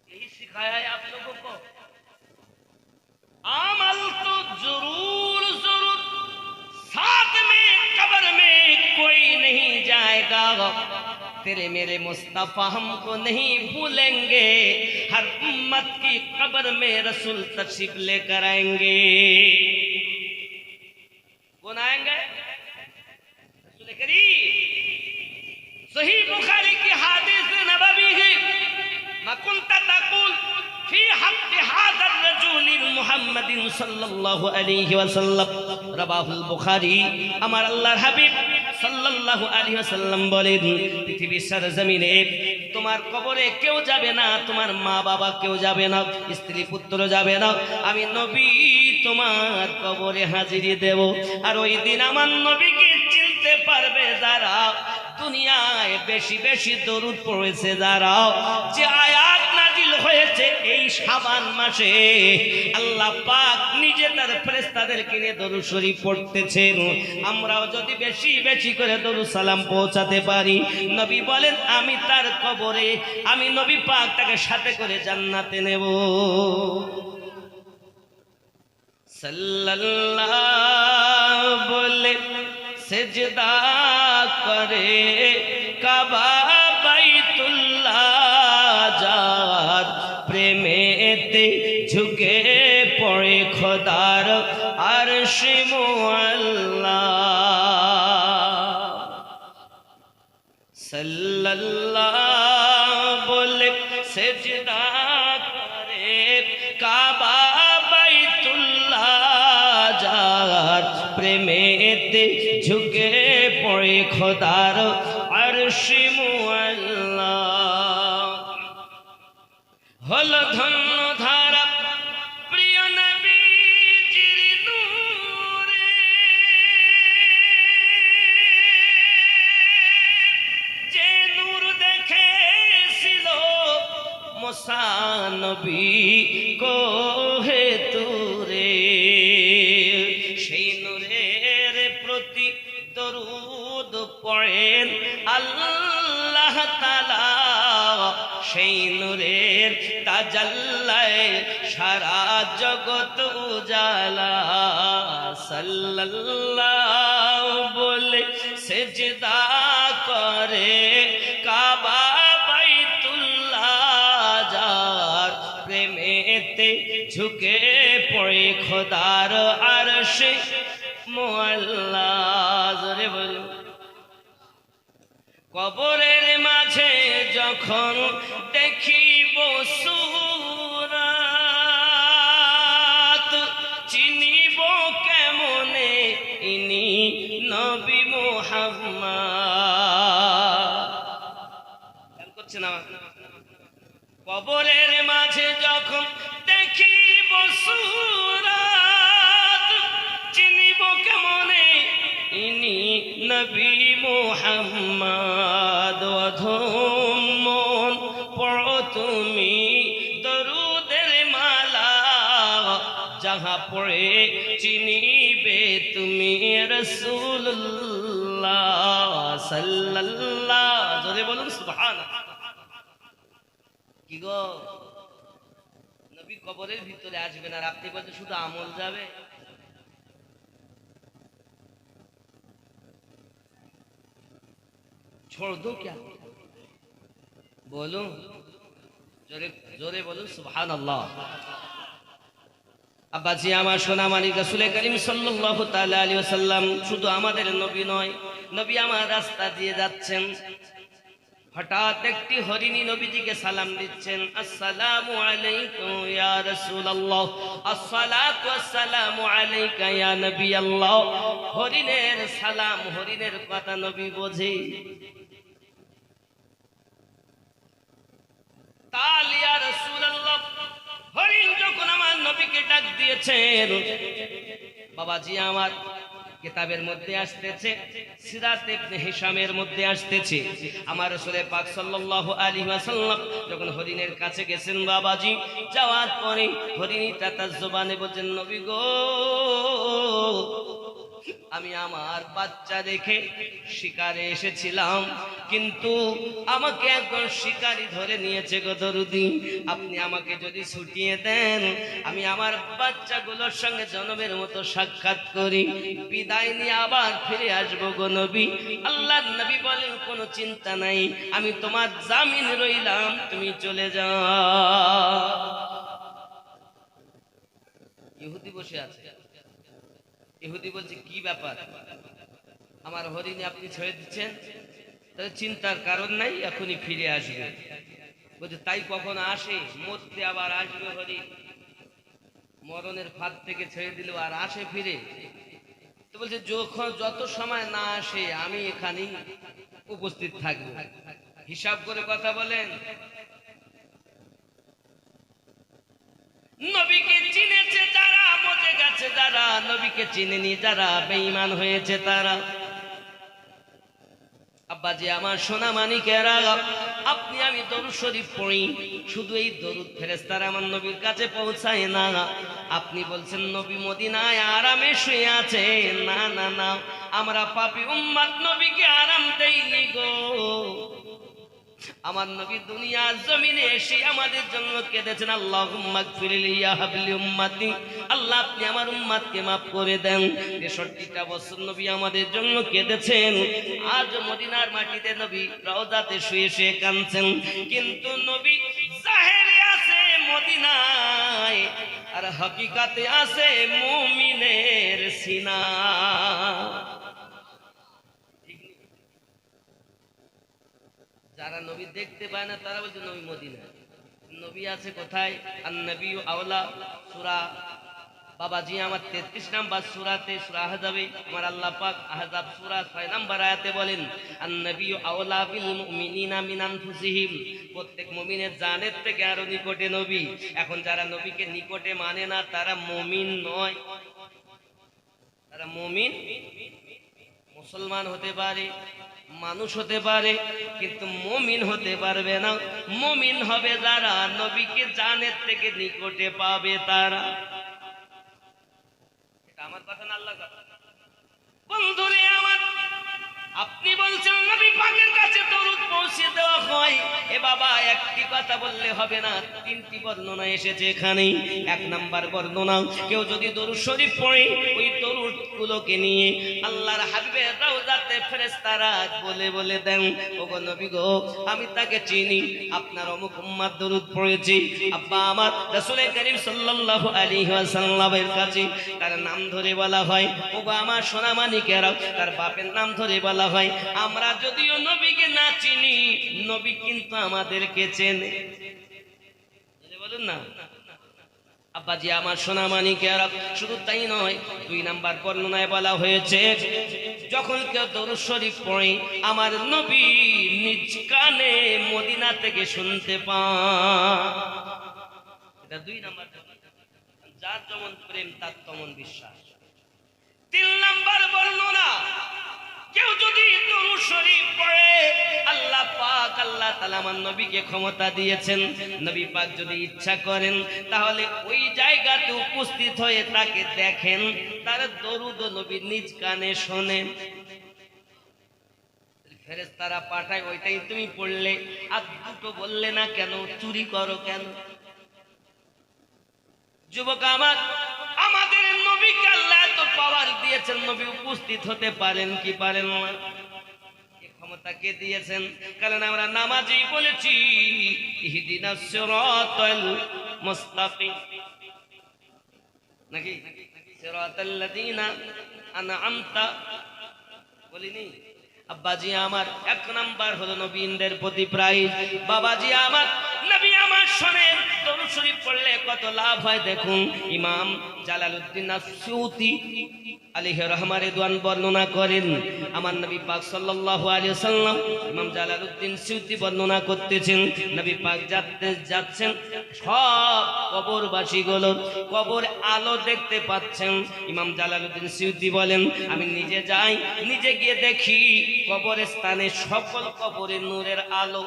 Speaker 1: यही सिखाया है आप लोगों को। अमल तो जरूर जरूर, साथ में कब्र में कोई नहीं जाएगा, तेरे मेरे मुस्तफा हमको नहीं भूलेंगे, हर उम्मत की कब्र में रसूल तशरीफ लेकर आएंगे। कौन आएंगे? रसूल करीम। सही बुखारी की हदीस नबवी है, मा कुंता तकुल फी हक़ हाज़ा रजूल मुहम्मदिन सल्लल्लाहु अलैहि वसल्लम, रवाहुल बुखारी। আমার আল্লাহর হাবিব সাল্লাল্লাহু আলাইহি ওয়াসাল্লাম বলেন, পৃথিবীর সরজমিনে তোমার কবরে কেউ যাবে না, তোমার মা বাবা কেউ যাবে না, স্ত্রী পুত্র যাবে না, আমি নবী তোমার কবরে হাজিরি দেব। আর ওই দিন আমার নবীকে চিনতে পারবে যারা দুনিয়ায় বেশি বেশি দরুদ পড়েছে, যারা যে আয়াত নাজিল হয়েছে এই শাবান মাসে আল্লাহ পাক নিজে তার ফেরেশতাদেরকে নিয়ে দরুদ শরীফ পড়তেছেন। আমরাও যদি বেশি বেশি করে দরুদ সালাম পৌঁছাতে পারি, নবী বলেন আমি তার কবরে, আমি নবী পাক তাকে সাথে করে জান্নাতে নেব। সাল্লাল্লাহু বলে সেজদা করে কাবা বাইতুল্লাহ, যার প্রেমেতে ঝুঁকে পড়ে খোদার আরশ মুআল্লা। সাল্লাল্লাহু বলে সেজদা করে কাবা বাইতুল্লাহ, যার প্রেমেতে ঝুঁকে পড়ে খোদার আরশ মুআল্লা। হলো ধন্য ধারা প্রিয় নবীজির নূরে, যে নূর দেখেছিল মুসা নবী কোহে তুরে, সেই নূরের প্রতি দরুদ পড়েন আল্লাহ তাআলা, সেই নূরের তাজাল্লায় সারা জগৎ উজালা। সাল্লাল্লাহু বলে সেজদা করে কাবা বাইতুল্লাহ, যার প্রেমেতে ঝুঁকে পড়ে খোদার আরশ মুআল্লা। জোরে বলো। কবরের মাঝে যখন দেখিব সুরাত, চিনিব কেমনে ইনি নবী মুহাম্মদ। করছে না? কবরের মাঝে যখন দেখিব সুরাত, চিনিব কেমনে ইনি নবী মুহাম্মদ। অধম মন পড়ো তুমি দরুদের মালা, যাহা পড়ে চিনিবে তুমি রাসূলুল্লাহ সাল্লাল্লাহু। জোরে বলুন সুবহানাল্লাহ। কি গো, নবী কবরের ভিতরে আসবেন আর আপনি বলতে শুধু আমল যাবে? छोड़ दो क्या? बोलो जोरे जोरे बोलो सुभान अल्लाह। আব্বাজি আমার সোনা মানিক রাসূল করিম সাল্লাল্লাহু তাআলা আলাইহি ওয়াসাল্লাম শুধু আমাদের নবী নয়, নবী আমার রাস্তা দিয়ে যাচ্ছেন, হঠাৎ একটি হরিণী নবীজিকে সালাম দিচ্ছেন, আসসালামু আলাইকুম ইয়া রাসূলুল্লাহ, আসসালাতু ওয়াসসালামু আলাইকা ইয়া নবী আল্লাহ। হরিণের সালাম, হরিণের কথা নবী বোঝে। তাল ইয়া রাসূলুল্লাহ, হরিণ যখন আমার নবীকে ডাক দিয়েছেন, বাবাজি আমার কিতাবের মধ্যে আসতেছে, সিরাত ইবনে হিশামের মধ্যে আসতেছে, আমার রাসূল পাক সাল্লাল্লাহু আলাইহি ওয়াসাল্লাম যখন হরিণের কাছে গেছেন বাবাজি, যাওয়ার পরে হরিণীটা তার জবানে বলছেন, নবী গো, আমি আমার বাচ্চা রেখে শিকারে এসেছিলাম, কিন্তু আমাকে একজন শিকারী ধরে নিয়েছে গো দরুদি, আপনি আমাকে যদি ছুটিয়ে দেন আমি আমার বাচ্চাগুলোর সঙ্গে জনমের মতো সাক্ষাৎ করি, বিদায় নিয়ে আবার ফিরে আসবো গো নবী। আল্লাহর নবী বলেন, কোনো চিন্তা নাই, আমি তোমার জামিন রইলাম, তুমি চলে যাও। ইহুদি বসে আছে, ইহুদি বলছে, কি ব্যাপার, আমার হরিণী আপনি ছেড়ে দিচ্ছেন? তাহলে চিন্তার কারণ নাই, এখনই ফিরে আসবে। বলছে, তাই কখন আসে? মরতে আবার আসবে হরিণ, মরণের ফাঁদ থেকে ছেড়ে দিল আর আসে ফিরে? তো বলছে, যখন যত সময় না আসে আমি এখানেই উপস্থিত থাকবো। হিসাব করে কথা বলেন। নবীকে চিনেছে যারা, মজে গেছে যারা, নবীকে চিনেনি যারা, বেঈমান হয়েছে তারা। আব্বাজি আমার সোনা মানিকেরা, আপনি আমি দরুদ শরীফ পড়ি, শুধু এই দরুদ ফেরেশতারা আমার নবীর কাছে পৌঁছায় না। আপনি বলছেন নবী মদিনায় আরামে শুয়ে আছে। না না না, আমরা পাপী উম্মত নবীকে আরাম দেইনি গো। আমার নবী দুনিয়ার জমিনে এসে আমাদের জন্য কেঁদেছেন, আল্লাহুম্মা গফিরলি ইয়া হাবলি উম্মতি, আল্লাহ আপনি আমার উম্মতকে maaf করে দেন। ৬৩টা বছর নবী আমাদের জন্য কেঁদেছেন। আজ মদিনার মাটিতে নবী রওজাতে শুয়ে শুয়ে কাঁদছেন, কিন্তু নবী জাহেরে আছে মদিনায়, আর হাকিকাতে আছে মুমিনের সিনা। যারা নবী দেখতে পায় না তারা বলছে নবী মদিনায়, নবী আছে কোথায়? আন-নবী আওলা, সূরা বাবাজি আমার 33 নাম্বার সূরাতে, সূরা আহজাবে আমার আল্লাহ পাক আহজাব সূরা 6 নাম্বার আয়াতে বলেন, আন-নবী আওলা বিল মুমিনিনা মিন আনফুসিহিম, প্রত্যেক মুমিনের জানের থেকে আরো নিকটে নবী। এখন যারা নবীকে নিকটে মানে না তারা মুমিন নয়। তারা মুমিন, মুসলমান হতে পারে, মানুষ হতে পারে, কিন্তু মুমিন হতে পারবে না। মুমিন হবে যারা নবীকে জানের থেকে নিকটে পাবে তারা। এটা আমার কথা না আল্লাহর কথা? বন্ধুরে আমার, আপনি বলছেন নবী পাকের কাছে দরুদ পৌঁছে দেওয়া হয়। এ বাবা, একটি কথা বললে হবে না, তিনটি বর্ণনা এসেছে এখানে। এক নাম্বার বর্ণনা, কেউ যদি দরুদ শরীফ পড়ে, ওই দরুদ গুলোকে নিয়ে আল্লাহর হাবিবের রওজাতে ফেরেশতারা বলে বলে দেন, ওগো নবী গো, আমি তাকে চিনি, আপনার অমুক উম্মত দরুদ পড়েছি। আব্বা আমার রাসূল করিম সাল্লাল্লাহু আলাইহি ওয়াসাল্লামের কাছে তার নাম ধরে বলা হয়। ওগো আমার সোনা মানিকেরা, তার বাপের নাম ধরে বলা হয়। আমরা যদিও নবীকে না চিনি, নবী কিন্তু আমাদেরকে চেনে। বলুন না আব্বাজি আমার সোনা মানিকেরা, শুধু তাই নয়, 2 নাম্বার বর্ণনায় বলা হয়েছে, যখন কেউ দরুদ শরীফ পড়ে আমার নবী নিজ কানে মদিনা থেকে শুনতে পান। এটা 2 নাম্বার। যার যেমন প্রেম তার তেমন বিশ্বাস। 3 নাম্বার বর্ণনা, কেউ যদি দরুদ শরীফ পড়ে, আল্লাহ পাক আল্লাহ তাআলা আমার নবীকে ক্ষমতা দিয়েছেন, নবী পাক যদি ইচ্ছা করেন তাহলে ওই জায়গাতে উপস্থিত হয়ে তাকে দেখেন, তার দরুদ নবী নিজ কানে শোনেন। ফেরেশতারা পাঠায়, ওইটাই তুমি পড়লে, আর দুটো বললে না কেন? চুরি করো কেন? যুবক আমার, আমাদের নবীকে আল্লাহ এত পাওয়ার দিয়েছেন, নবী উপস্থিত হতে পারেন কি পারেন না? এই ক্ষমতা কে দিয়েছেন? কারণ আমরা নামাজে বলেছি, ইহদিনাস সিরাতাল মুস্তাকিম, নাকি সিরাতাল লাযিনা আনআমতা বলিনি? আব্বাজি আমার, 1 নাম্বার হলো নবীদের প্রতি প্রাইজ। বাবাজি আমার, নবী আমার শোনেন, দরুদ শরীফ পড়লে কত লাভ হয় দেখুন। ইমাম জালালউদ্দিন আস-সুয়ুতি আলাইহি রহমা রিদওয়ান বর্ণনা করেন, আমার নবী পাক সাল্লাল্লাহু আলাইহি ওয়াসাল্লাম, ইমাম জালালউদ্দিন সুয়ুতি বর্ণনা করতেছেন, নবী পাক যাচ্ছেন, সব কবরবাসীগুলো কবর আলো দেখতে পাচ্ছেন। ইমাম জালালউদ্দিন সুয়ুতি বলেন, আমি নিজে যাই, নিজে গিয়ে দেখি কবরের স্থানে সকল কবরে নূরের আলো।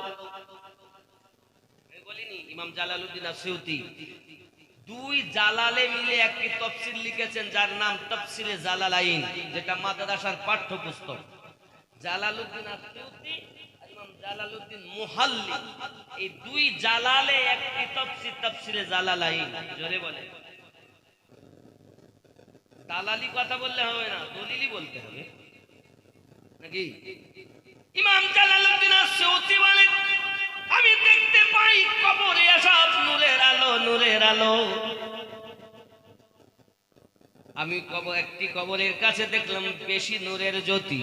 Speaker 1: বলিনি ইমাম জালালউদ্দিন আস-সুয়ুতি 2 জালালে মিলে একটি তাফসীর লিখেছেন, যার নাম তাফসীরে জালালাইন, যেটা মাদ্রাসার পাঠ্যপুস্তক। জালালউদ্দিন আস-সুয়ুতি আর ইমাম জালালউদ্দিন মুহাল্লি, এই 2 জালালে একটি তাফসীর, তাফসীরে জালালাইন। জোরে বলে, দালালি কথা বললে হবে না, দলিলই বলতে হবে, নাকি? ইমাম জালালউদ্দিন আস-সুয়ুতি বলেন, আমি দেখতে পাই কবরে সব নূরের আলো, নূরের আলো। আমি একটি কবরের কাছে দেখলাম বেশি নূরের জ্যোতি।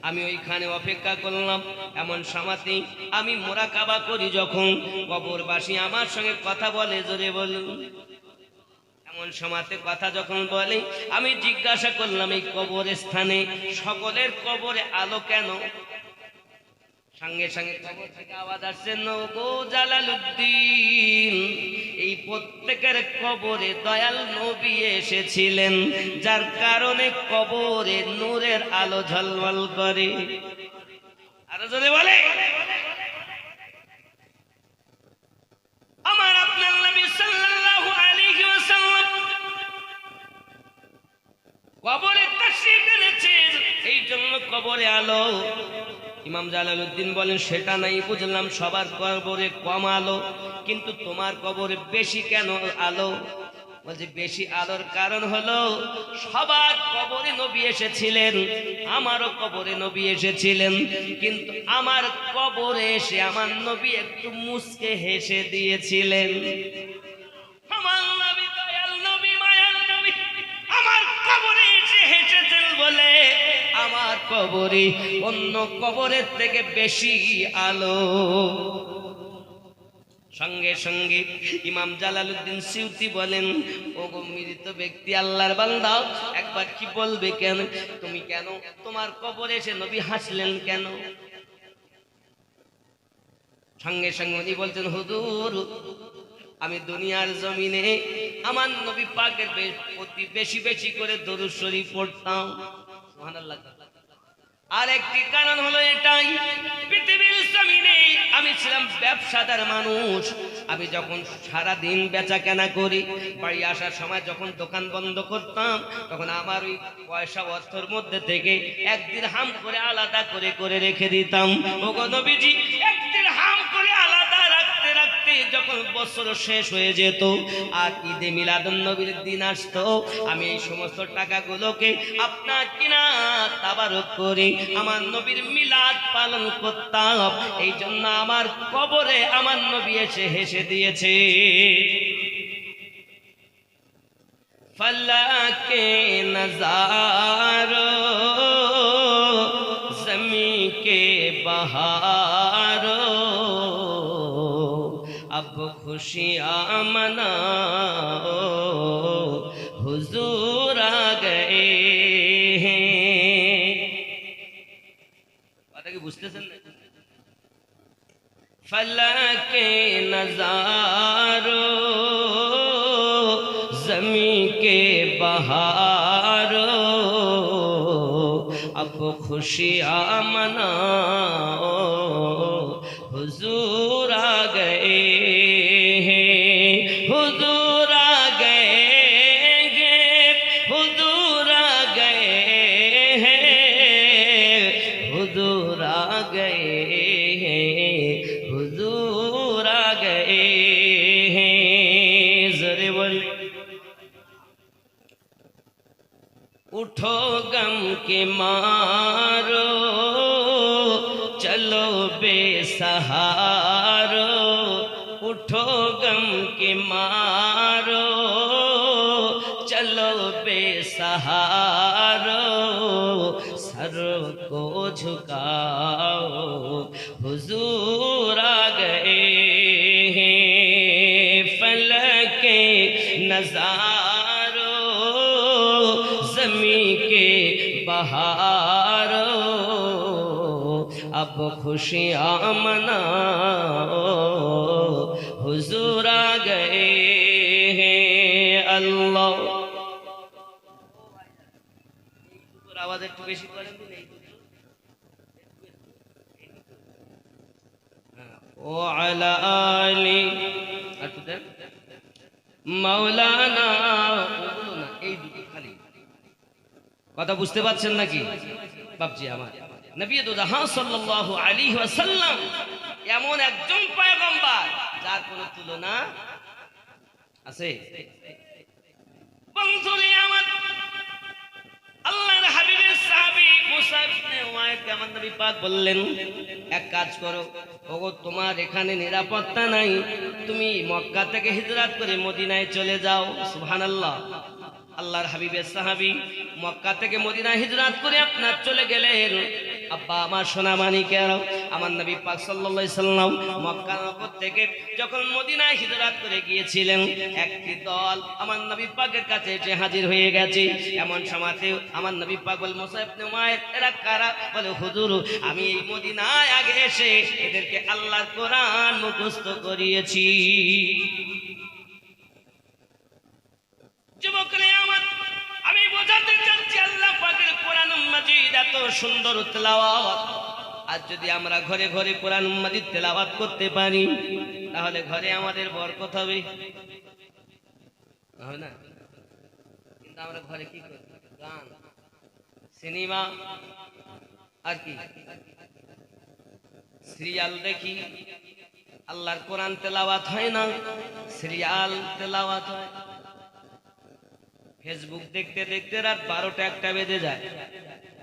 Speaker 1: আমি ওইখানে অপেক্ষা করলাম। এমন সময়তে আমি মুরাকাবা করি, যখন কবরবাসী আমার সঙ্গে কথা বলে, জোরে বলুন, এমন সময়তে কথা যখন বলে, আমি জিজ্ঞাসা করলাম, এই কবরের স্থানে সকলের কবরে আলো কেন? সঙ্গে সঙ্গে কবর থেকে আওয়াজ আসছে, নগো জালালউদ্দিন, এই প্রত্যেকের কবরে দয়াল নবী এসেছিলেন, যার কারণে কবরে নূরের আলো ঝলমল করে। আরো জোরে বলে, আমার আপনার নবী সাল্লাল্লাহু আলাইহি ওয়াসাল্লাম কবরে তাশরীফ এনেছেন, এই জন্য কবরে আলো। ইমাম জালালউদ্দিন বলেন, সেটা নাই বুঝলাম, সবার কবরে কম আলো, কিন্তু তোমার কবরে বেশি কেন আলো? বলছে বেশি আলোর কারণ হলো সবার কবরে নবী এসেছিলেন, আমারও কবরে নবী এসেছিলেন, কিন্তু আমার কবরে এসে আমার নবী একটু মুচকে হেসে দিয়েছিলেন। আমার নবী দয়াল নবী, মায়ার নবী, আমার কবরে এসে হেসেছেন বলে আমার কবরে অন্য কবরের থেকে বেশি আলো। সঙ্গে সঙ্গে ইমাম জালালউদ্দিন সিউতি বলেন, ওগো মৃত ব্যক্তি, আল্লাহর বান্দা, একবার কি বলবে কেন তুমি কেন তোমার কবরে এসে নবী হাসলেন কেন? সঙ্গে সঙ্গে উনি বলছেন, হুজুর, আমি দুনিয়ার জমিনে আমার নবী পাকের প্রতি বেশি বেশি করে দরুদ শরীফ পড়তাম। সুবহানাল্লাহ। আর একটি কারণ হলো এটাই, পৃথিবীর জমিনে আমি ছিলাম ব্যবসাদার মানুষ, আমি যখন সারা দিন বেচা কেনা করি, বাড়ি আসার সময় যখন দোকান বন্ধ করতাম, তখন আমার ওই পয়সা অর্থের মধ্যে থেকে এক দিরহাম করে আলাদা করে করে রেখে দিতাম। ওগো নবীজি, এক দিরহাম করে আলাদা রাখতে রাখতে যখন বছর শেষ হয়ে যেত আর ঈদে মিলাদুন নবীর দিন আসতো, আমি এই সমস্ত টাকাগুলোকে আপনার কিনা তাবারক করে আমার নবীর মিলাদ পালন করতাম। এই জন্য আমার কবরে আমার নবী এসে হেসে দিয়েছে। ফলাকে নজারো জমি কে বহারো अब खुशियाँ मनाओ हुजूर आ गए हैं। बात की बुझतेছেন না? फलके नजारो जमी के बहारो अब खुशियाँ मनाओ हुजूर आ गए हैं, हुजूर आ गए हैं, हुजूर आ गए हैं, हुजूर आ गए हैं, हुजूर आ गए हैं। जरे बोले, उठो गम के मारो चलो बेसहारो, उठो गम के मारो चलो बेसहारो, सर को झुकाओ हुजूर आ गए हैं। फलके नजारो जमी के बहारो अब खुशियाँ मनाओ हुजूर आ गए हैं। अल्लाह आवाज একটু বেশি করেন দিন, ও আলা আলি একটু দেন মাওলানা, ওগুলো না, এই দুটো খালি। কথা বুঝতে পারছেন নাকি বাপজি? আমার নবী দু জাহান সাল্লাল্লাহু আলাইহি ওয়াসাল্লাম এমন একজন পয়গম্বর যার কোনো তুলনা আছে? বন্ধুরে আমার, আল্লাহর হাবিবের সাহাবী মুসা ইবনে উমাইর কে আমার নবী পাক বললেন, এক কাজ করো, ওগো তোমার এখানে নিরাপত্তা নাই, তুমি মক্কা থেকে হিজরত করে মদিনায় চলে যাও। সুবহানাল্লাহ। আল্লাহর হাবিবের সাহাবী মক্কা থেকে মদিনায় হিজরত করে আপনার চলে গেলেন। আব্বা আমার সোনা মানিকেরা, আমার নবী পাক সাল্লাল্লাহু আলাইহি সাল্লাম মক্কা নগর থেকে যখন মদিনায় হিজরত করে গিয়েছিলেন, একটি দল আমার নবী পাকের কাছে এসে হাজির হয়ে গেছে। এমন সময়তে আমার নবী পাক বলে, মুসা ইবনে উমাইর এরা কারা? বলে, হুজুর আমি এই মদিনায় আগে এসে এদেরকে আল্লাহর কোরআন মুখস্থ করিয়েছি। যুবকরা আমার, আমি বোঝাতে চাচ্ছি আল্লাহ পাকের কোরআন মাজিদ এত সুন্দর তেলাওয়াত। আর যদি আমরা ঘরে ঘরে কোরআন মাজিদ তেলাওয়াত করতে পারি, তাহলে ঘরে আমাদের বরকত হবে না? কিন্তু আমরা ঘরে কি করি? গান, সিনেমা, আর কি সিরিয়াল দেখি। আল্লাহর কোরআন তেলাওয়াত হয় না, সিরিয়াল তেলাওয়াত হয়। ফেসবুক দেখতে দেখতে রাত 12টা 1টা বেজে যায়।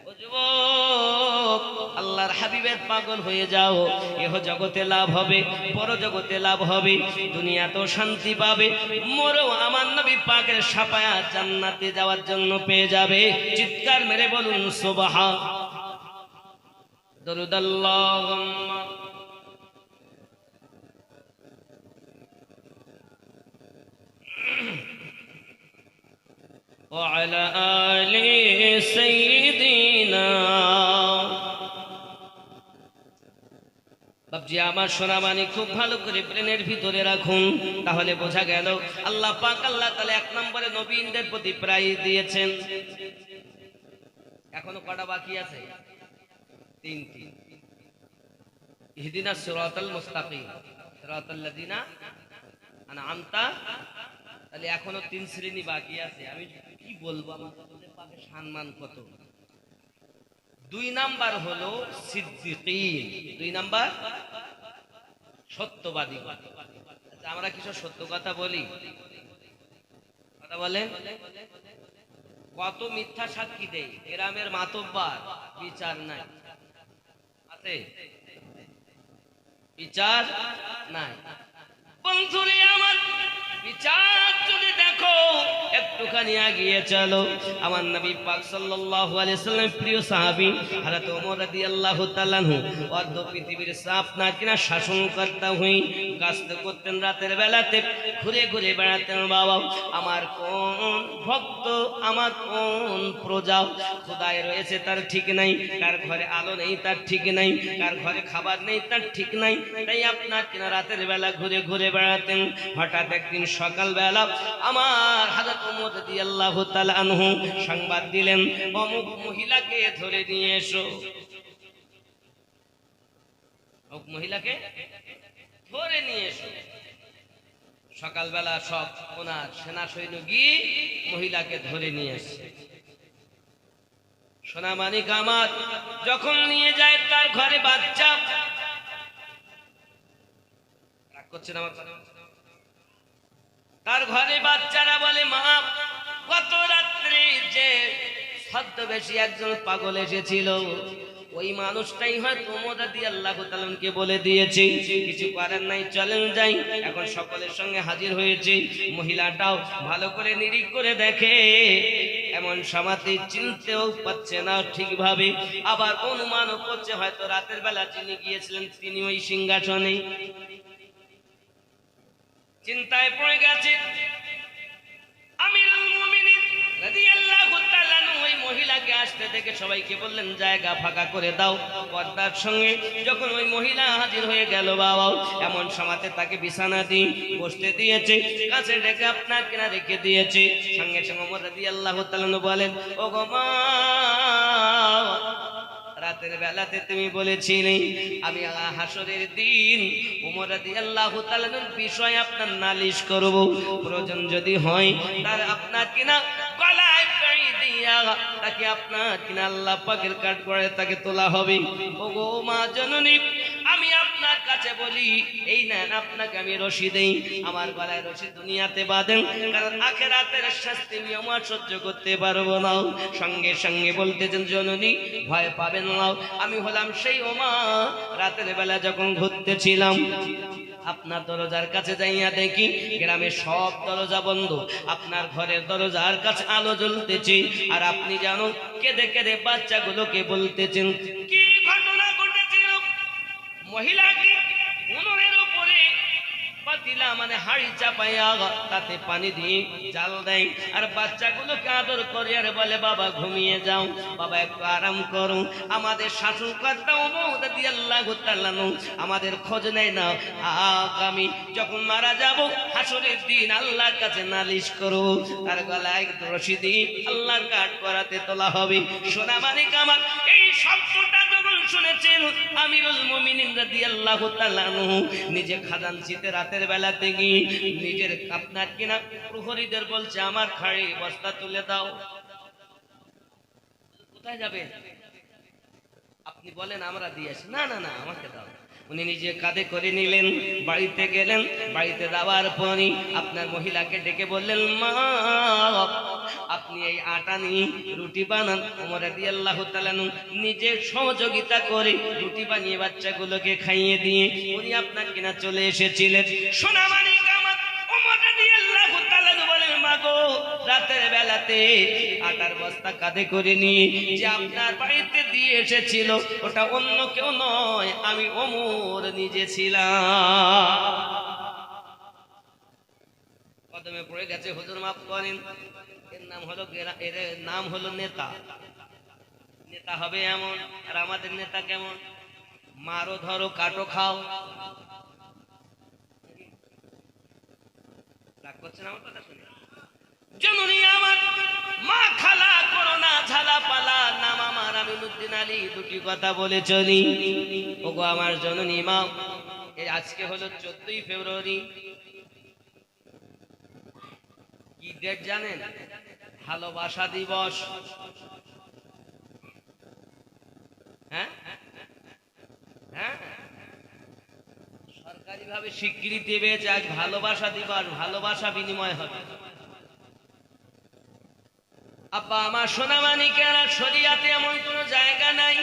Speaker 1: ও যুবক, আল্লাহর হাবিবের পাগল হয়ে যাও, এহ জগতে লাভ হবে, পর জগতে লাভ হবে, দুনিয়াতেও শান্তি পাবে, মরো আমার নবী পাকের শাফায়াত জান্নাতে যাওয়ার জন্য পেয়ে যাবে। চিৎকার মেরে বলুন সুবহান। দরুদ আল্লাহুম্মা وعلى آل سيدنا। বাপজি আমার সোনামানি খুব ভালো করে ব্রেনের ভিতরে রাখুন, তাহলে বোঝা গেল আল্লাহ পাক আল্লাহ তাআলা 1 নম্বরে নবীদের প্রতি প্রাইজ দিয়েছেন। এখনো কটা বাকি আছে? 3টি। ইহদিনাস সিরাতাল মুস্তাকিম সিরাতাল লাযিনা আনআমতা। তাহলে এখনো 3 শ্রেণী বাকি আছে। আমি কি বলবো, আমাদের পাকে সম্মান কত। 2 নাম্বার হলো সিদ্দিকিন, 2 নাম্বার সত্যবাদী। আচ্ছা, আমরা কিছু সত্য কথা বলি? কথা বলেন। কত মিথ্যা সাক্ষী দেয় গ্রামের মাতব্বর, বিচার নাই। আছে? বিচার নাই। বন্ধুরে আমার, বিচার যদি দেখো একটুখানি এগিয়ে চলো। আমার নবী পাক সাল্লাল্লাহু আলাইহি সাল্লাম প্রিয় সাহাবী হযরত ওমর রাদিয়াল্লাহু তাআলা আনহু অর্ধ পৃথিবীর আপনার কিনা শাসনকর্তা হই কাজতে করতেন। রাতের বেলাতে ঘুরে ঘুরে বেড়াতেন। বাবা আমার কোন ভক্ত, আমার কোন প্রজা খোদায় রয়েছে তার ঠিক নাই, কার ঘরে আলো নেই তার ঠিক নাই, কার ঘরে খাবার নেই তার ঠিক নাই। তাই আপনার কিনা রাতের বেলা ঘুরে ঘুরে বেড়াতেন। হঠাৎ একদিন সকালবেলা আমার হযরত ওমর রাদিয়াল্লাহু তাআলা আনহু সংবাদ দিলেন, অমুক মহিলাকে ধরে নিয়ে এসো। অমুক মহিলাকে ধরে নিয়ে এসো। সকালবেলা সব ওনার সেনা সৈনিক মহিলাকে ধরে নিয়ে এসে সোনামানিক আমার যখন নিয়ে যায় তার ঘরে বাচ্চা। রাগ করছেন আমার? তার ঘরে বাচ্চারা বলে, মা গত রাত্রে যে ছদ্মবেশী একজন পাগল এসেছিল, ওই মানুষটাই হয়তো ওমর রাদিয়াল্লাহু তাআলা আনহুকে বলে দিয়েছে। কিছু করার নাই, চলেন যাই। এখন সকলের সঙ্গে হাজির হয়েছে। মহিলাটাও ভালো করে নিরীখ করে দেখে, এমন সমাতে চিনতেও পারছে না ঠিকভাবে। আবার অনুমানও করছে হয়তো রাতের বেলা যিনি গিয়েছিলেন তিনি ওই সিংহাসনে। চিন্তায় পড়ে গেছে। আমিরুল মুমিনিন রাদিয়াল্লাহু তাআলা আনহু ওই মহিলাকে আসতে দেখে সবাইকে বললেন, জায়গা ফাঁকা করে দাও। পর্দার সঙ্গে যখন ওই মহিলা হাজির হয়ে গেল, বাবা এমন সময়তে তাকে বিছানা দিয়ে বসতে দিয়েছে, কাছে ডেকে আপনার কিনা রেখে দিয়েছে। সঙ্গে সঙ্গে ওমর রাদিয়াল্লাহু তাআলা আনহু বলেন, ও গো মা, রাতের বেলাতে তুমি বলেছিলে আমি হাসরের দিন ওমর রাদিয়াল্লাহু তাআলার বিষয়ে আপনার নালিশ করব, প্রয়োজন যদি হয় তার আপনার কিনা গলায় দড়ি দিয়া তাকে আপনার কিনা আল্লাহ পাকের কাঠ করে তাকে তোলা হবে। ওগো মা জননী, আমি আপনার কাছে বলি, এই নেন আপনাকে আমি রশি দেই, আমার গলায় রশি দুনিয়াতে বাঁধেন, কারণ আখিরাতের শাস্তি আমি আমার সহ্য করতে পারবো না। সঙ্গে সঙ্গে বলতেছেন, জননী ভয় পাবেন না, আমি হলাম সেই ওমর, রাতের বেলা যখন ঘুরতেছিলাম আপনার দরজার কাছে যাইয়া দেখি গ্রামের সব দরজা বন্ধ, আপনার ঘরের দরজার কাছে আলো জ্বলতেছে, আর আপনি জানো কেঁদে কেঁদে বাচ্চাগুলোকে বলতেছেন, কি মহিলাকে উনুনের উপরে পাতিলা মানে হাড়ি চাপাইয়া তাতে পানি দিয়ে জাল দেয় আর বাচ্চাগুলোকে আদর করে আর বলে বাবা ঘুমিয়ে যাও, বাবা একটু আরাম করো। আমাদের শাশুড় কর্তা ওমর রাদিয়াল্লাহু তাআলা আমাদের খোঁজ নেয় না, আগামী যখন মারা যাব হাসরের দিন আল্লাহর কাছে নালিশ করো, তার গলায় রশি দিয়ে আল্লাহর কাঠ করাতে তোলা হবে। সোনা মানিক আমার এই শব্দটা যখন শুনেছেন আমিরুল মুমিনিন রাদিয়াল্লাহু তাআলা নিজে খাজানচিতে রাতের বেলাতে গিয়ে নিজের আপনার কিনা প্রহরীদের বলছে আমার খাড়ি বস্তা তুলে দাও। কোথায় যাবেন আপনি বলেন আমরা দিয়ে আসি, না না না আমাকে দাও। উনি নিজে কাঁধে করে নিলেন, বাড়িতে গেলেন। বাড়িতে যাওয়ার পরই আপনার মহিলাকে ডেকে বললেন মা আপনি এই আটা নিয়ে রুটি বানান। ওমর রাদিয়াল্লাহু তাআলা নিজে সহযোগিতা করে রুটি বানিয়ে বাচ্চাগুলোকে খাইয়ে দিয়ে উনি আপনার কিনা চলে এসেছিলেন। সোনা মানিক আমার ওমর রাদিয়াল্লাহু তাআলা বলেন মা গো রাতের বেলাতে আটার বস্তা কাঁধে করে নিয়ে যে আপনার বাড়িতে দিয়ে এসেছিল ওটা অন্য কেউ নয়, আমি ওমর নিজে ছিলাম। কদমে পড়ে গেছে, হুজুর মাফ করেন। এর নাম হলো নেতা। নেতা হবে এমন, আর আমাদের নেতা কেমন? মারো ধরো কাটো খাও। রাগ করছেন আমার কথা শুনে? জননী আমার মা খালা করোনা ঝালা পালা নাম আমার আমিনুদ্দিন আলী, দুটি কথা বলে চলি। ওগো আমার জননী মা, এই আজকে হলো 14ই ফেব্রুয়ারি। কি ডেট জানেন? ভালোবাসা দিবস। হ্যাঁ হ্যাঁ, সরকারি ভাবে স্বীকৃতি পেয়েছে আজ ভালোবাসা দিবস, ভালোবাসা বিনিময় হবে। আব্বা আমার সোনা মানিকেরা, শরিয়াতে এমন কোন জায়গা নাই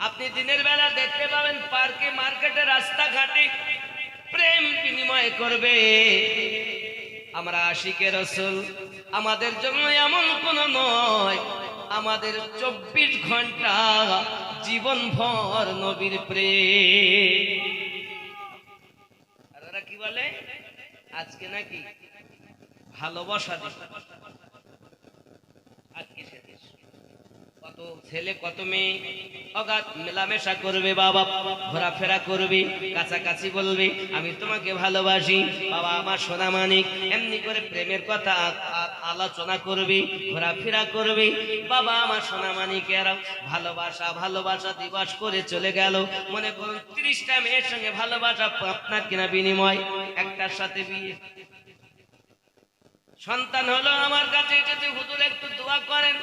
Speaker 1: আপনি দিনের বেলা দেখতে পাবেন পার্কে, মার্কেটে, রাস্তাঘাটে প্রেম বিনিময় করবে। আমরা আশিকে রাসূল, আমাদের জন্য এমন কোন নয়, আমাদের 24 ঘন্টা জীবন ভর নবীর প্রেম। আর ওরা কি বলে আজকে নাকি ভালোবাসা দিবস। আজকে কত ছেলে কত মেয়ে অগাধ মেলামেশা করবে, বাবা ঘোরাফেরা করবে, কাছাকাছি বলবে আমি তোমাকে ভালোবাসি। বাবা আমার সোনা মানিক এমনি করে প্রেমের কথা আলোচনা করবে, ঘোরাফেরা করবে। বাবা আমার সোনা মানিকেরা ভালোবাসা ভালোবাসা দিবস করে চলে গেল। মনে করুন 30টা মেয়ের সঙ্গে ভালোবাসা আপনার কিনা বিনিময়, একটার সাথে বিয়ে। সন্তান হলো আমার কাছে এসেছে, হুজুর একটু দোয়া করেন।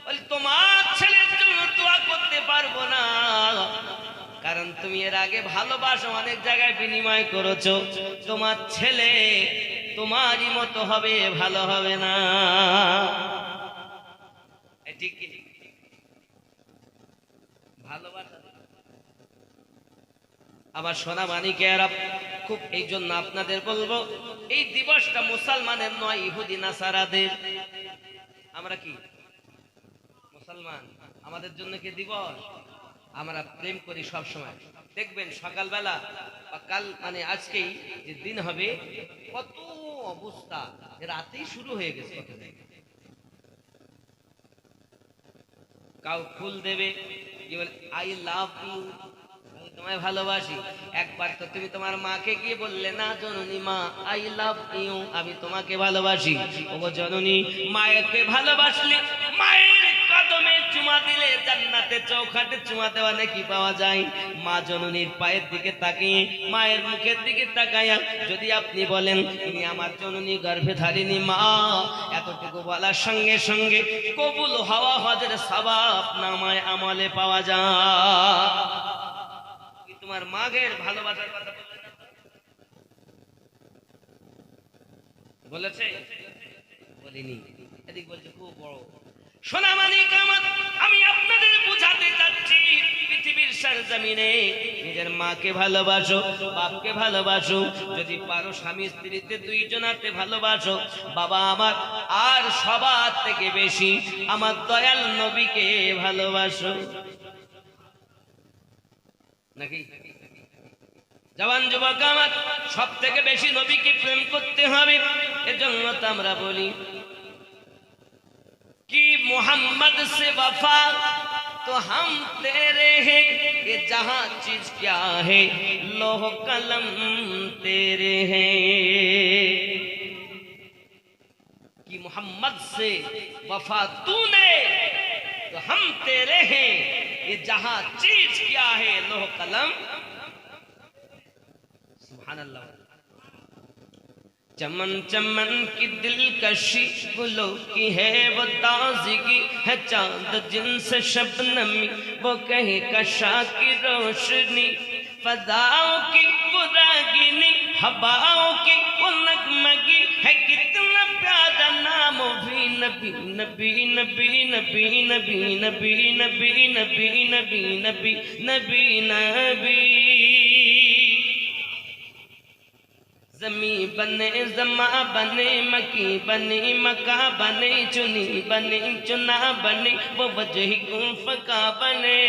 Speaker 1: বলি তোমার ছেলের জন্য দোয়া করতে পারবো না, কারণ তুমি এর আগে ভালোবাসা অনেক জায়গায় বিনিময় করেছো। তোমার ছেলে তোমারই মতো হবে, ভালো হবে না। ঠিক কি? ভালোবাসা আমার সোনা মানিকেরা, খুব এই জন্য আপনাদের বলবো এই দিবসটা মুসলমানের নয়, ইহুদি নাসারাদের। আমরা কি মুসলমান, আমাদের জন্য কি দিবস? আমরা প্রেম করি সব সময়। দেখবেন সকালবেলা বা কাল মানে আজকেই যে দিন হবে, কত অবস্থা রাতেই শুরু হয়ে গেছে। কাউ ফুল দেবে, কি বলে আই লাভ ইউ, তোমায় ভালোবাসি। একবার তো তুমি তোমার মাকে গিয়ে বললে না জননী মা আই লাভ ইউ, আমি তোমাকে ভালোবাসি। ও জননী মায়েরকে ভালোবাসলে, মায়ের কদমে চুমা দিলে জান্নাতে চৌখাটে চুমা দেওয়া নাকি পাওয়া যায়। মা জননীর পায়ের দিকে তাকিয়ে, মায়ের মুখের দিকে তাকায়া যদি আপনি বলেন তুমি আমার জননী গর্ভে ধারিণী মা, এতটুকু বলার সঙ্গে সঙ্গে কবুল হওয়া হজের সওয়াব নামায় আমলে পাওয়া যায়। তোমার মায়ের ভালোবাসার কথা বলেছে? বলিনি। এদিক বলছে খুব বড়। সোনা মানিক আমার, আমি আপনাদের বুঝাতে চাচ্ছি পৃথিবীর সরজমিনে নিজের মাকে ভালোবাসো, বাপকে ভালোবাসো, যদি পারো স্বামী স্ত্রীতে দুইজনাতে ভালোবাসো। বাবা আমার, আর সবার থেকে বেশি আমার দয়াল নবীকে ভালোবাসো। নাকি? জওয়ান যুবক আমার, সব থেকে বেশি নবীকে প্রেম করতে হবে। এজন্য তো আমরা বলি कि मोहम्मद से वफा तो हम तेरे हैं, ये जहां चीज क्या है लोह कलम तेरे हैं। कि मोहम्मद से वफा तूने तो हम तेरे हैं, ये जहां चीज क्या है लोह कलम। सुभान अल्लाह। चमन चमन की दिलकशी गुलों की है वो ताज़गी है, चांद जिनसे शबनमी वो कहे कशा की रोशनी, फदाओं की पुरागिनी हवाओं की वो नगमगी है, कितना प्यारा नाम भी नबी नबी नबी नबी नबी नबी नबी नबी नबी नबी नबी नबी। जमी बने जमा बने मकी बनी मका बने चुनी बनी चुना बने वो वजह गुल्फका बने।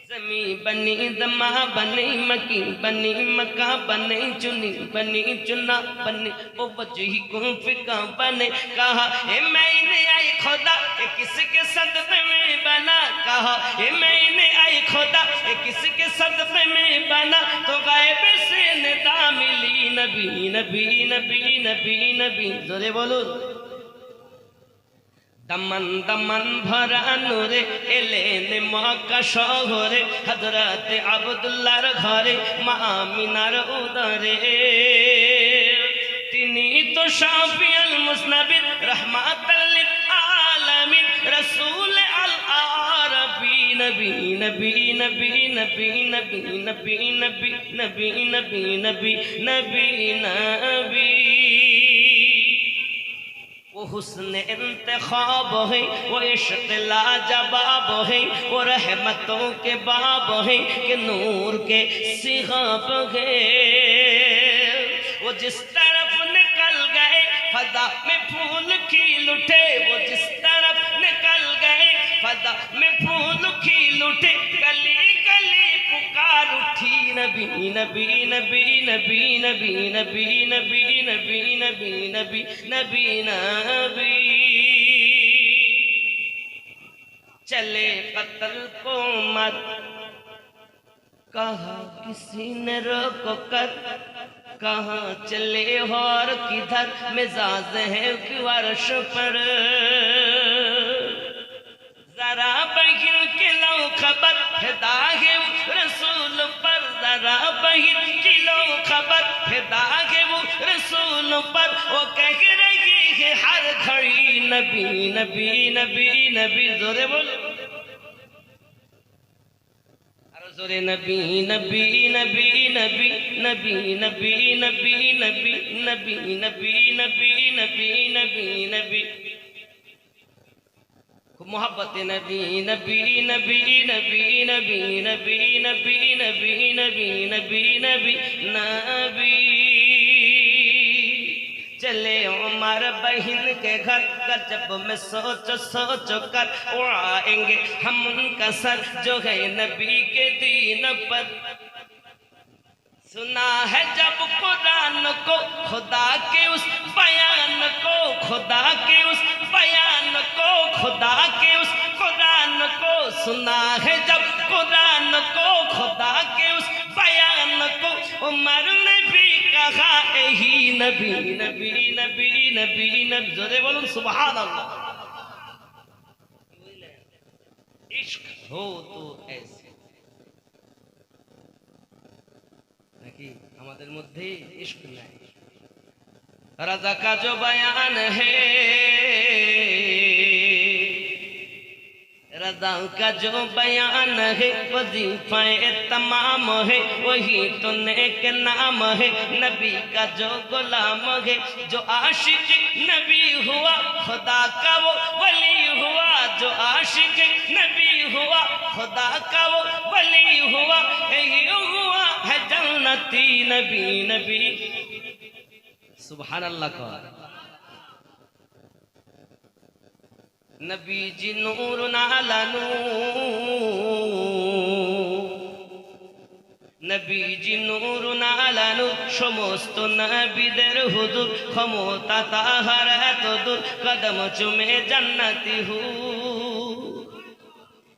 Speaker 1: जमी बनी जमा बने मकी बनी मका बने चुनी बनी चुना बने वो वजह गुल्फका बने। कहा ए मैंने आई खुदा ए किसके सदक़े में बना, कहा ए मैंने आई खुदा ए किसके सदक़े में बना, तो गायब से निदा मिली नबी नबी नबी नबी नबी। जोरे बोलो। दमन दमन भरा नूरे एलेन मक्का शहरे, हजरत अब्दुल्लाहर घरे मा आमिनार उदरे। तिनी तो शाफिउल मुस्नबिर रहमतल लिल आलमीन, रसूल अल आरबी नबी नबी नबी नबी नबी नबी नबी नबी नबी नबी नबी नबी। वो हुस्न इंतखाब है, वो इश्क लाजवाब है, वो रहमतों के बाब है कि नूर के सिगाब है। वो जिस तरफ निकल गए फदा में फूल खिल उठे, वो जिस तरफ निकल गए फदा में फूल खिल उठे, गली गली पुकार उठी नबी नबी नबी नबी नबी नबी नबी नबी नबी नबी नबी नबी। चले कत्ल को मत कहा किसी ने रोको कर, कहाँ चले और किधर मिजाज है कि वर्ष पर। जरा बहिर के लो खबर फिदा है रसूल पर, जरा बहिर के लो खबर फिदा है वो रसूल पर। वो कह रही है हर घड़ी नबी नबी नबी नबी। जोरे बोलो जोरे। नबी नबी नबी नबी नबी नबी नबी नबी नबी नबी नबी नबी नबी नबी। मोहब्बत नबी नबी नबी नबी नबी नबी नबी नबी नबी नबी नबी नबी। चले उमर बहन के घर, गजब में सोच सोच कर उड़ाएंगे हम उनका सर जो है नबी के दीन पर। सुना है जब कुरान को खुदा के उस बयान को, खुदा के उस बयान को, खुदा के उस कुरान को। सुना है जब कुरान को खुदा के उस बयान को, उमर ने भी कहा यही नबी नबी नबी नबी नबी। जोरे बोलूं सुभान अल्लाह। इश्क हो तो ऐसे नाकि हमारे मध्य इश्क नहीं। रज़ा का जो बयान है, रज़ा का जो बयान है वजीफा तमाम है, वही तो नेक नाम है। नबी का जो गुलाम है, जो आशिक नबी हुआ खुदा का वो वली हुआ, जो आशिक नबी हुआ खुदा का वो वली हुआ। यही हुआ है जन्नती नबी नबी। सुभान अल्लाह का। नबी जी नूर नाला नूर, নবীজি নূরুন আলা নূর, সমস্ত নবীদের হুজুর, ক্ষমতা তাহার এত দূর, কদম চুমে জান্নাতি হুর।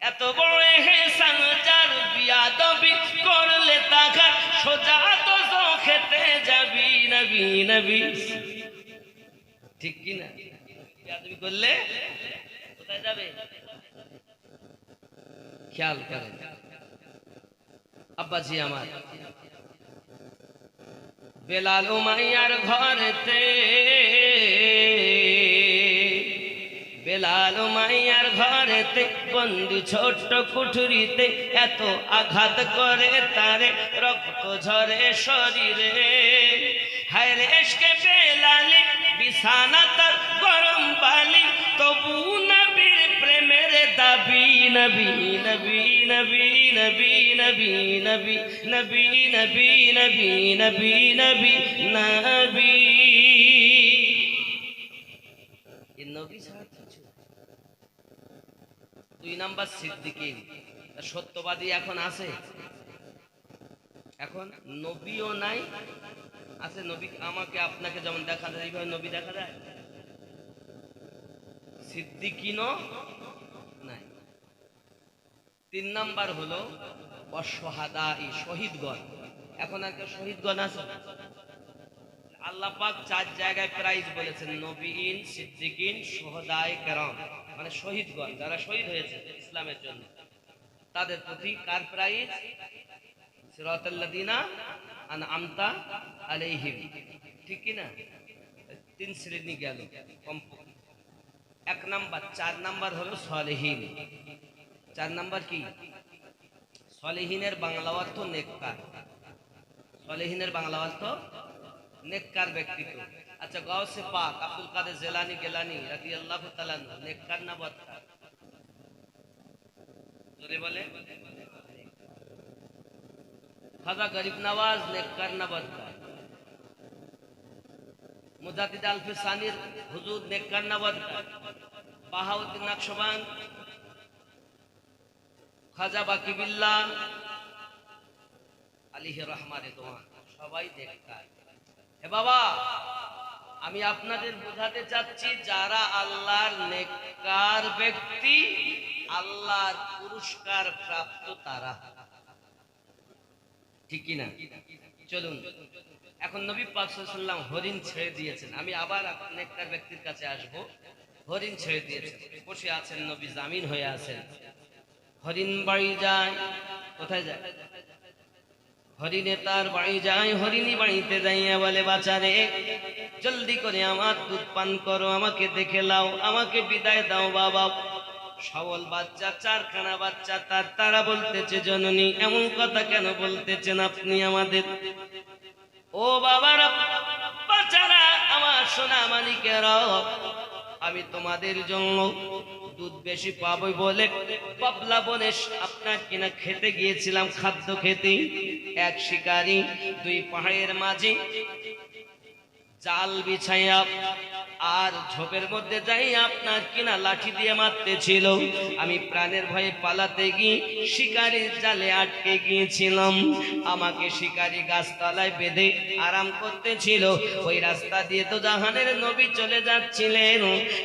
Speaker 1: এত বড় এহসান যার, বিয়াদবি করলে তাকার, সোজা তো খেতে যাবি নবী নবী। ঠিক কি না? বিয়াদবি করলে কোথায় যাবে? খেয়াল করেন আব্বাজি আমার, বেলাল উমাইয়ার ঘরেতে, বেলাল উমাইয়ার ঘরেতে বন্দি ছোট্ট কুঠুরিতে, এত আঘাত করে তারে, রক্ত ঝরে শরীরে। হায় রে ইশকে বেলালি, বিছানা তার গরম বালি, তবু নবীর প্রেমের দাবি নবী নবী নবী নবী নবী নবী নবী নবী নবী নবী নবী নবী। এই নবী ছাড়া কিছু। 2 নাম্বার সিদ্দিকীন, সত্যবাদী এখন আছে? এখন নবীও নাই, আছে নবী আমাকে আপনাকে যেমন দেখা যায় এইভাবে নবী দেখা যায়, সিদ্দিকীনও নাই। 3 নাম্বার হলো অশহাদাই, শহীদগণ। এখন আর শহীদগণ আছে? আল্লাহ পাক 4 জায়গায় প্রাইজ বলেছেন, নবীন, সিদ্দিকীন, শুহাদায়ে কেরাম, মানে শহীদগণ যারা শহীদ হয়েছে ইসলামের জন্য, তাদের প্রতি কার প্রাইজ? সিরাতাল্লাযিনা আনআমতা আলাইহিম। ঠিক কি না? 3 শ্রেণী গেল কমপক্ষে। 1 নাম্বার, 4 নাম্বার হলো সালেহীন। 4 নাম্বার কি? সালেহীনের বাংলা অর্থ নেককার। সালেহীনের বাংলা অর্থ নেককার ব্যক্তিত্ব। আচ্ছা, গাউসে পাক আব্দুল কাদের জিলানী গিলানী রাদিয়াল্লাহু তাআলা নেককার না বদকার? জোরে বলে। খাজা গরিব নওয়াজ নেককার না বদকার? মুজাদ্দিদ আলফি সানির হুজুর নেককার না বদকার? বাহাউদ্দিন নকশবন্দ, খাজা বাকি বিল্লাহ আলাইহি রহমাত রিদওয়ান, সবাই নেককার। হে বাবা, আমি আপনাদের বোঝাতে চাচ্ছি, যারা আল্লাহর নেককার ব্যক্তি, আল্লাহর পুরস্কার প্রাপ্ত তারা। ঠিক কি না? চলুন, এখন নবী পাক সাল্লাল্লাহু আলাইহি ওয়াসাল্লাম হরিণ ছেড়ে দিয়েছেন। আমি আবার নেককার ব্যক্তির কাছে আসব। হরিণ ছেড়ে দিয়েছেন, বসে আছেন নবী, জামিন হয়ে আছেন। হরিণ বাড়ি যায়, কোথায় যায়? হরিণে তার বাড়ি যায়, হরিণী বাড়িতে যাইয়া বলে, বাচ্চারে জলদি করে আমার দুধ পান করো, আমাকে দেখে লাও, আমাকে বিদায় দাও বাবা। সবল বাচ্চা, 4খানা বাচ্চা তার, তারা বলতেছে, জননী এমন কথা কেন বলতেছেন আপনি আমাদের? ও বাবারা, বাচ্চারা, আমার সোনা মানিকেরা, আমি তোমাদের জন্য দুধ বেশি পাবো বলে পাবলা বনে আপনার কিনা খেতে গিয়েছিলাম, খাদ্য খেতে। এক শিকারী 2 পাহাড়ের মাঝে জাল বিছাইয়া আর ঝোপের মধ্যে যাই আপনার কিনা লাঠি দিয়ে মারতেছিল। আমি প্রাণের ভয়ে পালাতে গিয়ে শিকারীর জালে আটকে গিয়েছিলাম। আমাকে শিকারী গাছতলায় বেঁধে আরাম করতেছিল। ওই রাস্তা দিয়ে তো জাহানের নবী চলে যাচ্ছিলেন।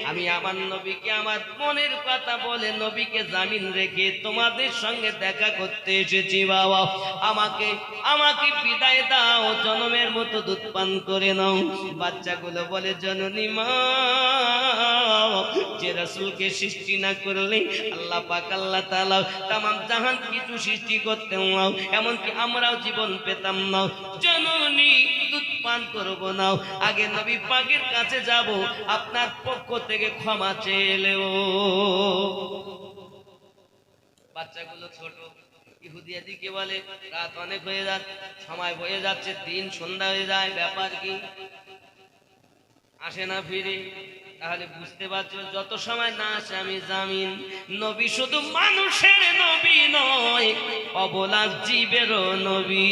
Speaker 1: আমি আমার নবীকে আমার মনের কথা বলে নবীকে জামিন রেখে তোমাদের সঙ্গে দেখা করতে এসেছি বাবা। আমাকে বিদায় দাও, জনমের মতো দুধ পান করে নাও। বাচ্চাগুলো বলে, জননী মা, যে রাসূলকে সৃষ্টি না করলে আল্লাহ পাক আল্লাহ তাআলা तमाम জাহান কিছু সৃষ্টি করতেন না, এমনকি আমরাও জীবন পেতাম না। জননী দুধ পান করব না, আগে নবী পাকের কাছে যাব, আপনার পক্ষ থেকে ক্ষমা চেলেও। বাচ্চাগুলো ছোট, ইহুদিয়াদিকে বলে, রাত অনেক হয়ে যাচ্ছে, সময় বয়ে যাচ্ছে, দিন সন্ধ্যা হয়ে যায়, ব্যাপার কি? আসে না ফিরে। তাহলে বুঝতে পারছো, যত সময় না আসে আমি জামিন। নবী শুধু মানুষের নবী নয়, অবলা জীবেরও নবী।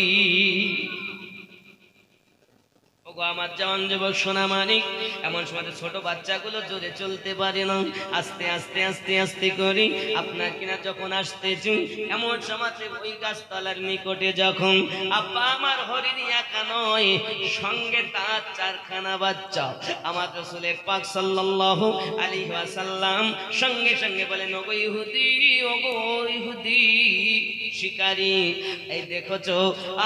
Speaker 1: ও ওগো আমার জওয়ান যুবক সোনা মানিক, এমন সময় ছোট বাচ্চাগুলো জোরে চলতে পারে না, আস্তে আস্তে আস্তে আস্তে করি আপনার কিনা যখন আসতেছি, এমন সময় ওই গাছতলার নিকটে যখন আব্বা আমার হরিণ একা নয়, সঙ্গে তার চারখানা বাচ্চা, আমার রাসূল পাক সাল্লাল্লাহু আলাইহি ওয়াসাল্লাম সঙ্গে সঙ্গে বলেন, ওগো ইহুদি, ওগো ইহুদি শিকারী, এই দেখছো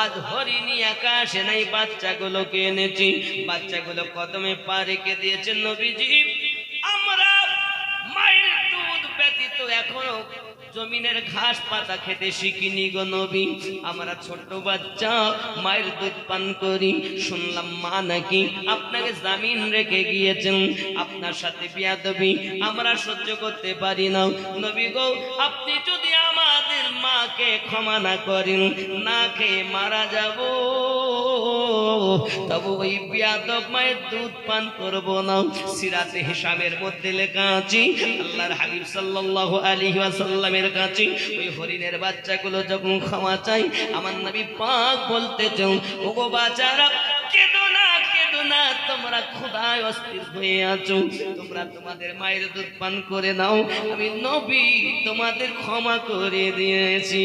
Speaker 1: আজ হরিণ একা আসে নাই, বাচ্চাগুলোকে এনেছি, বাচ্চাগুলো কদমে পা রেখে দিয়েছেন নবীজি। আমরা মায়ের দুধ ব্যতীত এখনো জমিনের ঘাস পাতা খেতে শিখিনি গো নবী, আমরা ছোট বাচ্চা মায়ের দুধ পান করি। শুনলাম মা নাকি আপনাকে জামিন রেখে গিয়েছেন, আপনার সাথে বিয়াদবি আমরা সহ্য করতে পারি না। নবী গো, আপনি যদি আমাদের মাকে ক্ষমা না করেন, না খেয়ে মারা যাব, তবে ওই বিয়াদব মায়ের দুধ পান করব না। সিরাতে হিসামের মধ্যে লেখা আছে, আল্লাহর হাবিব সাল্লাল্লাহু আলাইহি ওয়াসাল্লামের কাছে ওই হরিণের বাচ্চাগুলো যখন ক্ষমা চাই, আমার নবী পাক বলতেছেন, ওগো বাচ্চারা কেঁদো না, কেঁদো না, তোমরা খোদায় অস্থির হয়ে আছো, তোমরা তোমাদের মায়ের দুধ পান করে নাও, আমি নবী তোমাদের ক্ষমা করে দিয়েছি।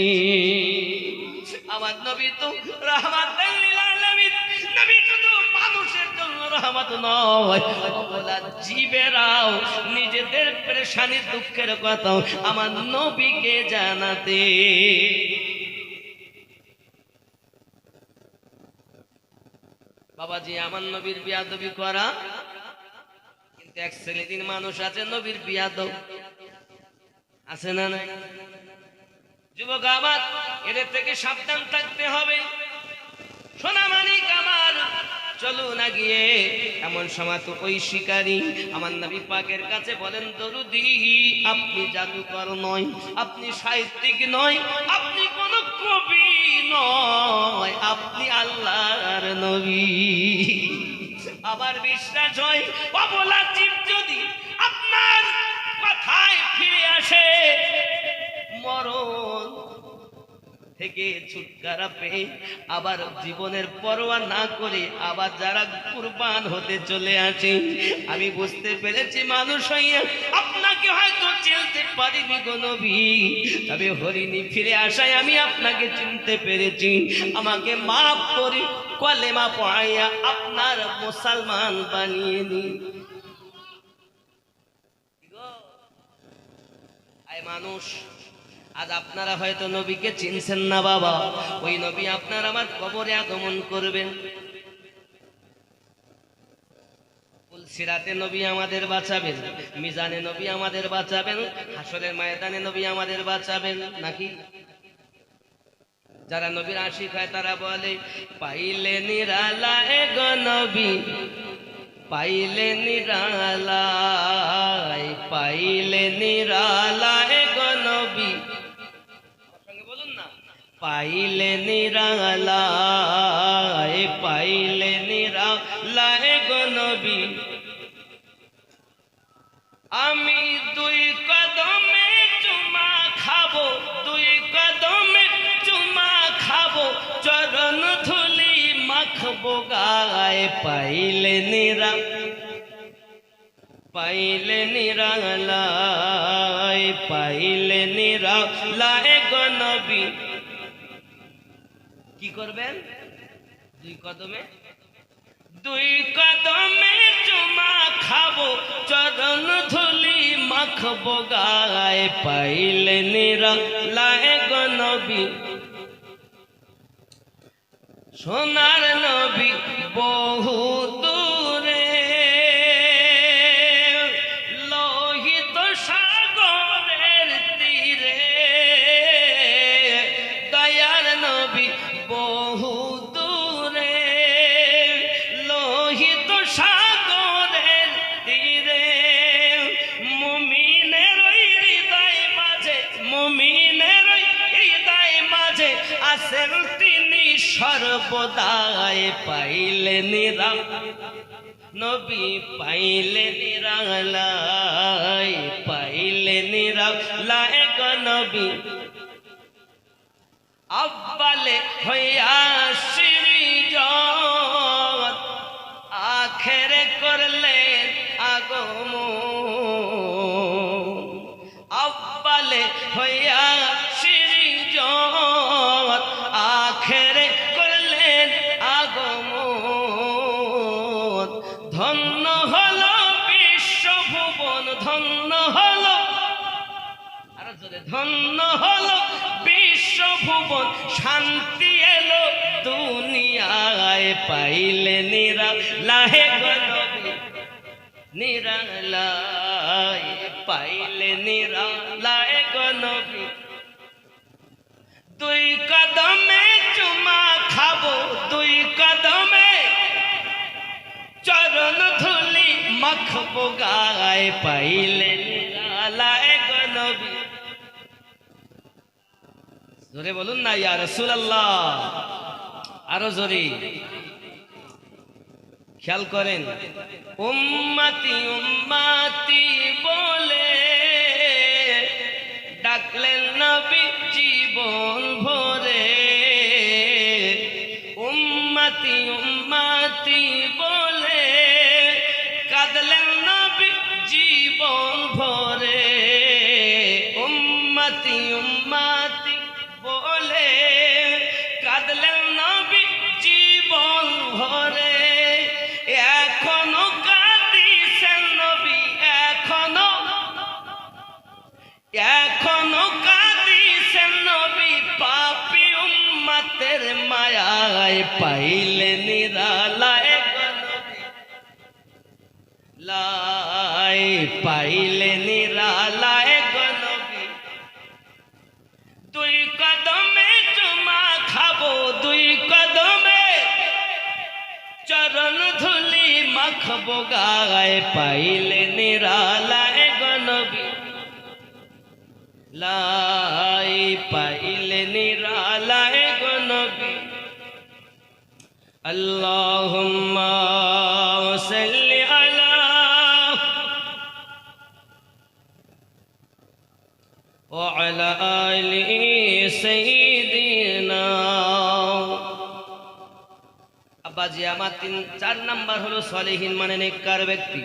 Speaker 1: আমার নবী তো রাহমাতুল লিল আলামিন, নবী শুধু মানুষের জন্য রহমত নয়, ওলা জীবেরাও নিজেদের পেরেশানি দুঃখের কথা আমার নবীকে জানাতে। বাবাজি, আমার নবীর বিয়াদবি করা, কিন্তু এক শ্রেণীর মানুষ আছে নবীর বিয়াদব, আছে না নাই? যুবক আমার, এদের থেকে সাবধান থাকতে হবে। সোনা মানিক আমার, চলো না গিয়ে এমন সময় তো ওই শিকারী আমার নবী পাকের কাছে বলেন, দরুদি, আপনি জাদুকর নয়, আপনি সাহিত্যিক নয়, আপনি কোন কবি নয়, আপনি আল্লাহর নবী। আমার বিশ্বাস হয় অবলা জীব যদি আপনার কথায় ফিরে আসে, মরণ থেকে ছুটকারা পেয়ে আবার জীবনের পরোয়া না করে আবার যারা কুরবান হতে চলে আসে, আমি বুঝতে পেরেছি মানুষ হইয়া আপনাকে হয়তো চিনতে পারিনি গো নবী, তবে হরিণী ফিরে আসায় আমি আপনাকে চিনতে পেরেছি, আমাকে মাফ করে কলেমা পড়াইয়া আপনার মুসলমান বানিয়ে নি। আয় মানুষ, আজ আপনারা হয়তো নবীকে চিনছেন না বাবা, ওই নবী আপনার আমার কবরে আগমন করবেন। সিরাতে নবী আমাদের বাঁচাবেন, মিজানে নবী আমাদের বাঁচাবেন, হাসরের ময়দানে নবী আমাদের বাঁচাবেন নাকি? যারা নবীর আশিক হয় তারা বলে, পাইলে নিরালায় গো নবী, পাইলে নিরালায়, পাইলে নিরালায় গো নবী, পাইলে নিরালায়, পাইলে নিরালায় গো নবী, আমি দুই কদমে চুমা খাবো, দুই কদমে চুমা খাবো, চরণ ধুলি মাখবো গায়ে, পাইলে নিরা, পাইলে নিরালায়, পাইলে নিরালায় গো নবী, কি করবেন? দুই কদমে, দুই কদমে চুমা খাবো, চরণ ধুলি মাখবো গায়ে, পাইলে নিরালায় গো নবী। সোনার নবী বহু দূরে, লোহিত সাগরের তীরে, দয়ার নবী বহু দূরে, লোহিত সাগরের তীরে, মুমিনের হৃদয় মাঝে, মুমিনের হৃদয় মাঝে আছেন তিনি সর্বদাই, পাইলে নিরা নবী, পাইলে নিরালায়, পাইলে নিরালায় গো নবী, আব্বালে হইয়া সৃজন করলেন আগমন, আব্বালে হইয়া সৃজন আখেরে করলেন আগমন। ধন্য হলো বিশ্বভুবন, ধন্য হলো, আরো জোরে, ধন্য হলো বিশ্বভুবন, শান্তি এলো দুনিয়ায় পাইলে নিরালায় গো নবী, নিরালায় পাইলে নিরালায় গো নবী। দুই কদমে চুমা খাবো, দুই কদমে চরণ ধুলি মাখবো গায়ে পাইলে নিরালায় গো নবী। জোরে বলুন না ইয়া রাসূলুল্লাহ, আরো জোরে। খেয়াল করেন, উম্মতি উম্মতি বলে ডাকলেন নবী জীবন ভরে, উম্মতি উম্মতি বলে কাঁদলেন নবী জীবন ভরে, উম্মতি উম্মতি বলে কাঁদলেন নবী জীবন ভরে। এখনো কাঁদিছেন নবী, এখনো কাঁদিছেন নবী, পাপী উম্মতের মায়ায় পাইলে নিরালায় গো নবী, লাই পাইলে নিরালায় গো নবী। দুই কদমে চুমা খাবো, দুই কদমে চরণ ধুলি মাখবো গায়ে পাইলে নিরালায় গো নবী, লাই পাইলে নিরালায় গো নবী। আল্লাহুম্মা সাল্লি আলা ওয়া আলা আলি সাইয়্যিদিনা। আব্বাজি আমার 4 নাম্বার হলো সলিহিন মানে নেককার ব্যক্তি।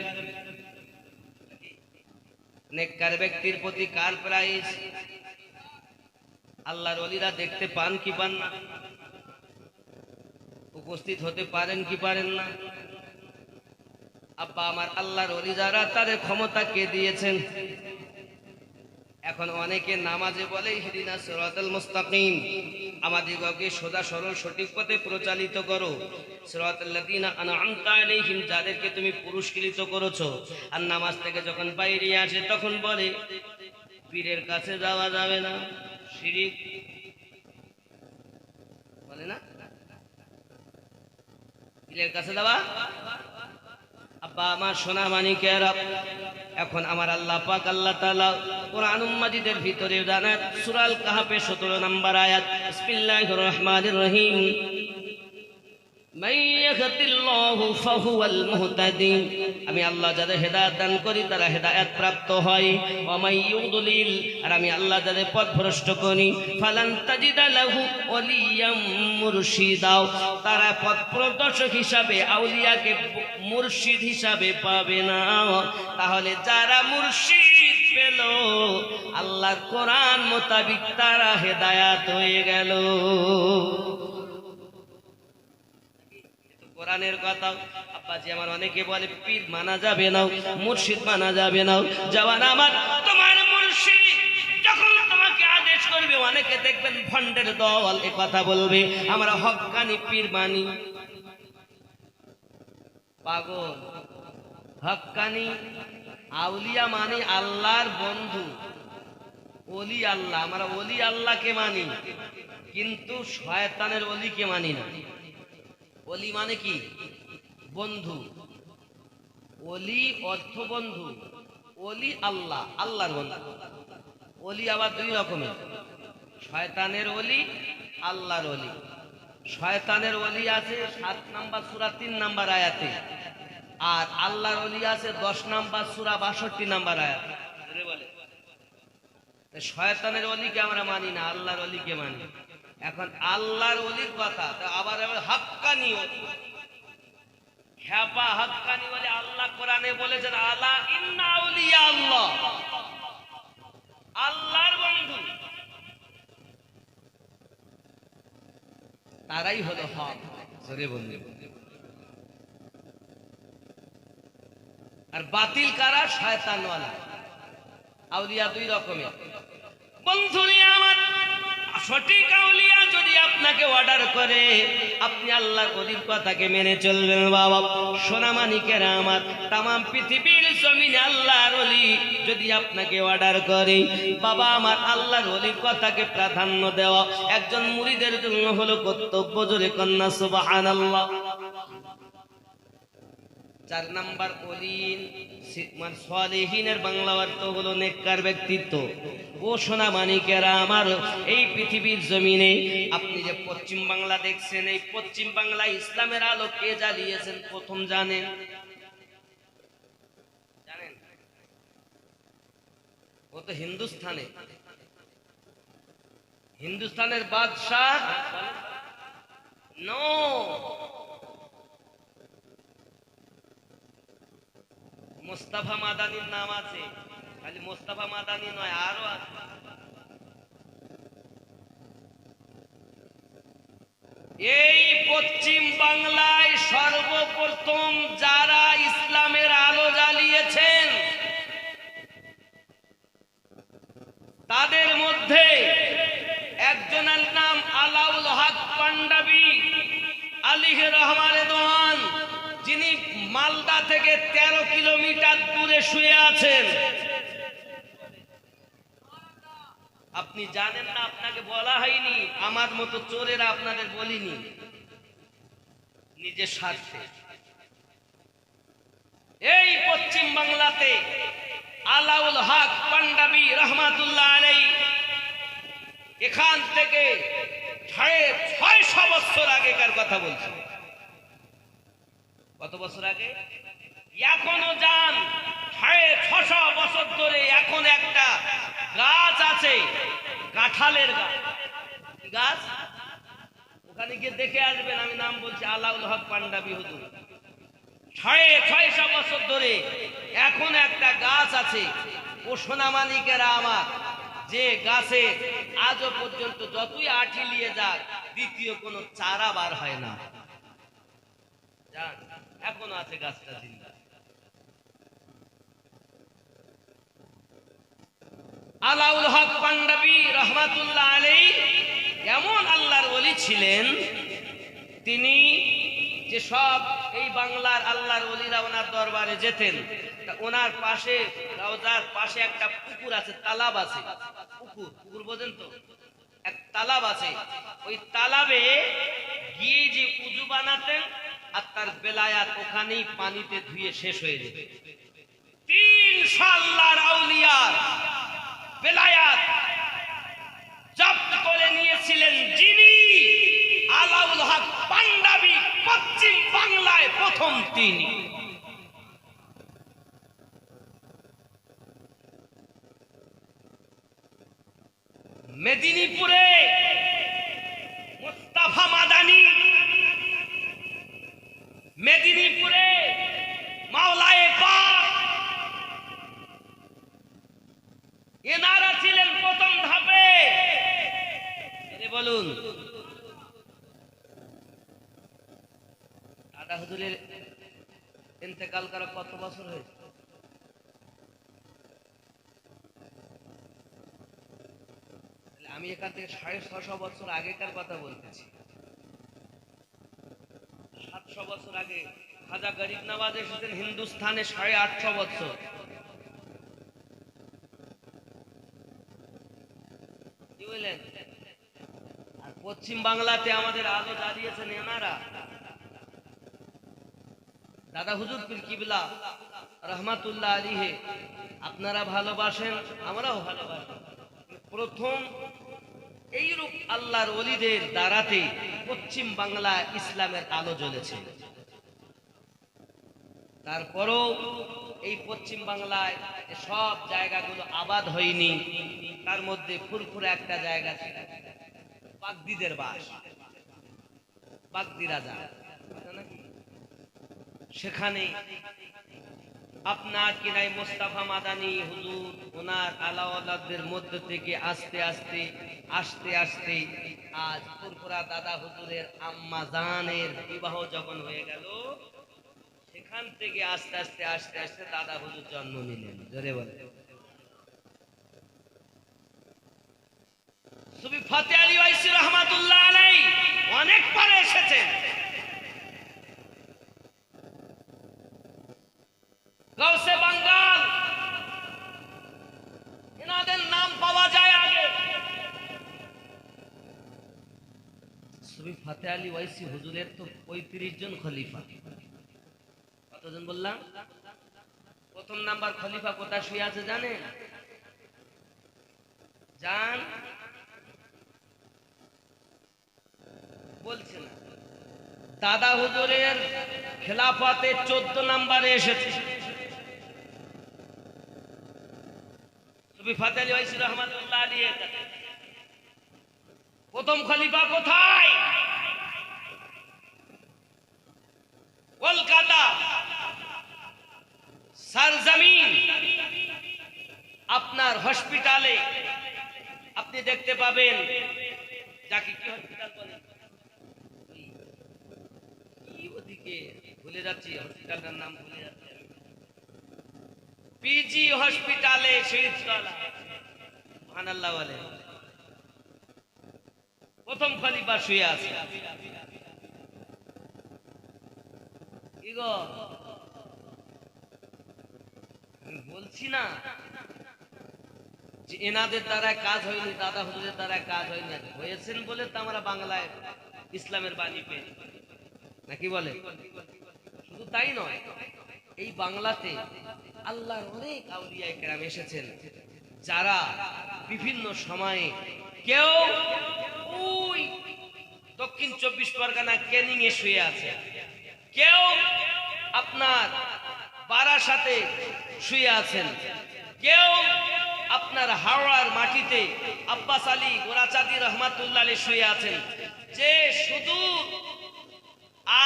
Speaker 1: নেককার ব্যক্তির প্রতি কার প্রাইস? আল্লাহর ওলিরা দেখতে পান কি পান না? উপস্থিত হতে পারেন কি পারেন না? আব্বা আমার, আল্লাহর ওলি যারা তাদের ক্ষমতা কে দিয়েছেন? এখন অনেকে নামাজে বলে ইহদিনাস সিরাতাল মুস্তাকিম, আমাদিগকে সোজা সরল সঠিক পথে প্রচালিত করো। সিরাতাল লাযিনা আনআমতা আলাইহিম, যাদেরকে তুমি পুরস্কৃত করেছো। আর নামাজ থেকে যখন বাইরে আসে তখন বলে পীরের কাছে যাওয়া যাবে না, শিরিক বলে না, পীরের কাছে যাওয়া। আব্বা আমার সোনা মানিকেরা, এখন আমার আল্লাহ পাক আল্লাহ তাআলা কোরআনুল মাজিদের ভিতরে জানাত সূরা আল কাহফের 17 নম্বর আয়াত, বিসমিল্লাহির রহমানির রহিম, মান ইয়াহদিল্লাহু ফাহুয়াল মুহতাদি, আমি আল্লাহ যাদের হেদায়েত দান করি তারা হেদায়েত প্রাপ্ত হয়। ওয়া মান ইউদলিল, আর আমি আল্লাহ যাদের পথভ্রষ্ট করি, ফালান তাজিদা লাহু ওয়ালিয়াম মুরশিদা, তারা পথপ্রদর্শক হিসাবে আউলিয়াকে মুর্শিদ হিসাবে পাবে না। তাহলে যারা মুর্শিদ পেল আল্লাহর কোরআন মোতাবিক তারা হেদায়েত হয়ে গেল। কোরআনের কথা। আব্বাজি আমার, অনেকে বলে পীর মানা যাবে না, মুর্শিদ মানা যাবে না। জওয়ান আমার, তোমার মুর্শিদ যখন তোমাকে আদেশ করবে, অনেকে দেখবেন ভণ্ডের দল এ কথা বলবে আমরা হক্কানি পীর মানি। পাগল, হক্কানি আউলিয়া মানি আল্লাহর বন্ধু, ওলি আল্লাহ, আমরা ওলি আল্লাহকে মানি, কিন্তু শয়তানের ওলিকে মানি না। ওলি মানে কি? বন্ধু। ওলি অর্থ বন্ধু, ওলি আল্লাহ, আল্লাহর বন্ধু। ওলি আবার 2 রকমের, শয়তানের ওলি, আল্লাহর ওলি। শয়তানের ওলি আছে 7 নম্বর সূরা 3 নম্বর আয়াতে, আর আল্লাহর ওলি আছে 10 নম্বর সূরা 62 নম্বর আয়াত। শয়তানের ওলিকে আমরা মানি না, আল্লাহর ওলিকে মানি। এখন আল্লাহর ওলির কথা আবার হক্কানি ওলি, খ্যাপা হাক্কানি বলে আল্লাহ কোরআনে বলেছেন আলা ইন্না আউলিয়া আল্লাহ, আল্লাহর বন্ধু তারাই হলো হক। জোরে বন্ধু। আর বাতিল কারা? শয়তানওয়ালা। আউলিয়া দুই রকমের বন্ধুরে আমার। সঠিক আউলিয়া যদি আপনাকে অর্ডার করে আপনি আল্লাহর ওলির কথাকে মেনে চলবেন। বাবা সোনামানিকেরা আমার, তামাম পৃথিবীর জমিনে আল্লাহর ওলি যদি আপনাকে অর্ডার করে বাবা আমার, আল্লাহর ওলির কথাকে প্রাধান্য দেওয়া একজন মুরিদের জন্য হলো কর্তব্য। জোরে কন্যা সুবহানাল্লাহ। 4 নাম্বার ওলিন মানে সালেহিনের বাংলা অর্থ হলো নেককার ব্যক্তিত্ব। ও সোনা মানিকেরা আমার, এই পৃথিবীর জমিনে আপনি যে পশ্চিম বাংলা দেখছেন, এই পশ্চিম বাংলায় ইসলামের আলো কে জ্বালিয়েছেন প্রথম জানেন? জানেন? ও তো হিন্দুস্তানে, হিন্দুস্তানের বাদশাহ নো, মোস্তফা মাদানির নাম আছে। খালি মোস্তফা মাদানি নয়, আরো আছে। এই পশ্চিম বাংলায় সর্বপ্রথম যারা ইসলামের আলো জ্বালিয়েছেন তাদের মধ্যে একজনের নাম আলাউল হক পাঞ্জাবি আলিহ রহমান দোহান, যিনি মালদা থেকে 13 কিলোমিটার দূরে শুয়ে আছেন। আপনি জানেন না, আপনাকে বলা হয়নি। আমার মতো চোরেরা আপনাদের বলিনি, নিজের স্বার্থে। এই পশ্চিম বাংলাতে আলাউল হক পাঞ্জাবি রহমাতুল্লাহ আলাইহি এখান থেকে 650 বছর আগেকার কথা বলছি। কত বছর আগে? এখনো যান 650 বছর ধরে এখন একটা গাছ আছে, কাঁঠালের গাছ, ওখানে গিয়ে দেখে আসবেন। আমি নাম বলছি আলাউল হক পাঞ্জাবি হুজুর। 650 বছর ধরে এখন একটা গাছ আছে। ও সোনামানিকেরা আমার, যে গাছে আজও পর্যন্ত যতই আঠি নিয়ে যাক দ্বিতীয় কোনো চারা বার হয় না। এখনো আছে গাছটা জিন্দা। আলাউল হক পাঞ্জাবি রহমাতুল্লাহ আলাইহি এমন আল্লাহর ওলি ছিলেন, তিনি যে সব এই বাংলার আল্লাহর ওলিরা ওনার দরবারে যেতেন। ওনার পাশে, রওজার পাশে একটা পুকুর আছে, তালাব আছে। পুকুর বোঝেন তো? এক তালাব আছে। ওই তালাবে গিয়ে যে উযু বানাতেন আর তার বেলায়াত ওখানেই পানিতে ধুয়ে শেষ হয়ে যেত। 300 আল্লাহর আউলিয়ার বেলায়াত জব্দ করে নিয়েছিলেন যিনি, আলাউল হক পাঞ্জাবি পশ্চিম বাংলায় প্রথম তিনি। মেদিনীপুরে মোস্তফা মাদানি, মেদিনীপুরে মাওলায়ে পাক, এনারা ছিলেন প্রথম ধাপে। বলুন, দাদা হুজুরের ইন্তেকাল করা কত বছর হয়েছে? আমি এখান থেকে 650 বছর আগেকার কথা বলতেছি। 700 বছর আগে খাজা গরিব নওয়াজ এসেছেন হিন্দুস্থানে 850 বছর। কি বললেন? আর পশ্চিম বাংলাতে আমাদের আলো জ্বালিয়েছেন এনারা। দাদা হুজুর পীর কিবলা রহমাতুল্লাহ আলাইহি আপনারা ভালোবাসেন, আমরাও ভালোবাসি। প্রথম এইরূপ আল্লাহর ওলিদের দ্বারাতে পশ্চিম বাংলা ইসলামের আলো জ্বলেছে। তারপরও এই পশ্চিম বাংলায় সব জায়গাগুলো আবাদ হয়নি। তার মধ্যে ফুরফুরা একটা জায়গা ছিল, বাগদিদের বাস, বাগদি রাজা। সেখানে আপনার কিনাই মোস্তাফা মাদানী হুজুর ওনার আলাওয়ালাদের মধ্য থেকে আস্তে আস্তে আস্তে আস্তে আজ ফুরফুরা দাদা হুজুরের আম্মা জানের বিবাহ যখন হয়ে গেল, সেখান থেকে আস্তে আস্তে আস্তে আস্তে দাদা হুজুর জন্ম নিলেন। জোরে বলে সুফি ফতে আলী ওয়াইসি রহমাতুল্লাহ আলাইহি অনেক পরে এসেছেন। গাউসে বাঙ্গাল এনাদের নাম পাওয়া যায় আগে। সুফি ফতে আলী ওয়াইসি হুজুরের তো 35 জন খলিফা। কতজন বললাম? প্রথম নাম্বার খলিফা কোথায় শুয়ে আছে জানেন? জান বলছে না। দাদা হুজুরের খেলাফতে 14 নম্বরে এসেছে। সুফি ফতে আলী ওয়াইসি রহমাতুল্লাহ আলাইহি প্রথম খলিফা কোথায়? কলকাতা সরজমিন আপনার হসপিটালে আপনি দেখতে পাবেন, যাকে কি হসপিটাল বলে, ওদিকে ভুলে যাচ্ছি, হসপিটালটার নাম ভুলে যাচ্ছি, পিজি হসপিটালে শহীদতলা, সুবহানাল্লাহ বলে প্রথম খলিফা শুয়ে আছে। কি গো আমি বলছি না যে এনাদের দ্বারা কাজ হয়নি, দাদা হুজুরের দ্বারা কাজ হয়নি, হয়েছেন বলে তো আমরা বাংলায় ইসলামের বাণী পেয়ে, নাকি বলে? শুধু তাই নয়, এই বাংলাতে আল্লাহর অনেক আউলিয়া কেরাম এসেছেন, যারা বিভিন্ন সময়ে কেউ ওই দক্ষিণ 24 পরগনা ক্যানিং এ শুয়ে আছে, কেউ আপনার বারাসাতে শুয়ে আছেন, কেউ আপনার হাওড়ার মাটিতে আব্বাস আলী গোরাচাঁদি রহমাতুল্লাহ আলাইহি শুয়ে আছেন, যে শুধু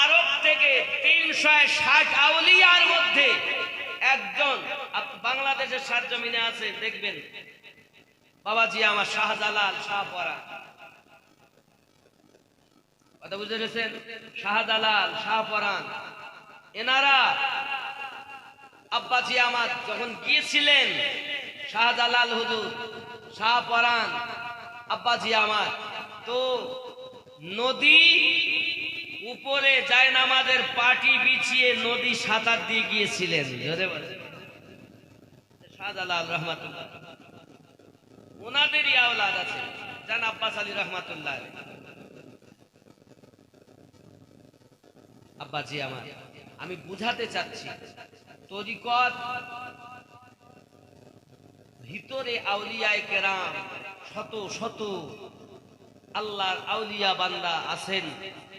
Speaker 1: আরব থেকে 360 আউলিয়ার মধ্যে একজন বাংলাদেশের সারজমিনে আছে। দেখবেন বাবাজি আমার শাহজালাল শাহপরা, কথা বুঝতে পেরেছেন? শাহজালাল শাহপরান এনারা আব্বাজি আমার যখন গিয়েছিলেন, শাহজালাল হুজুর শাহপরান আব্বাজি আমার তো নদী উপরে যায় নামাজের পাটি বিছিয়ে নদী সাঁতার দিয়ে গিয়েছিলেন। শাহজালাল রহমাতুল্লাহ ওনাদেরই আওলাদ আছে, জান আব্বাস আলী রহমাতুল্লাহ। আব্বাজি আমার আমি বুঝাতে চাচ্ছি, তরিকত ভিতরে আউলিয়ায়ে কেরাম শত শত আল্লাহর আউলিয়া বান্দা আছেন,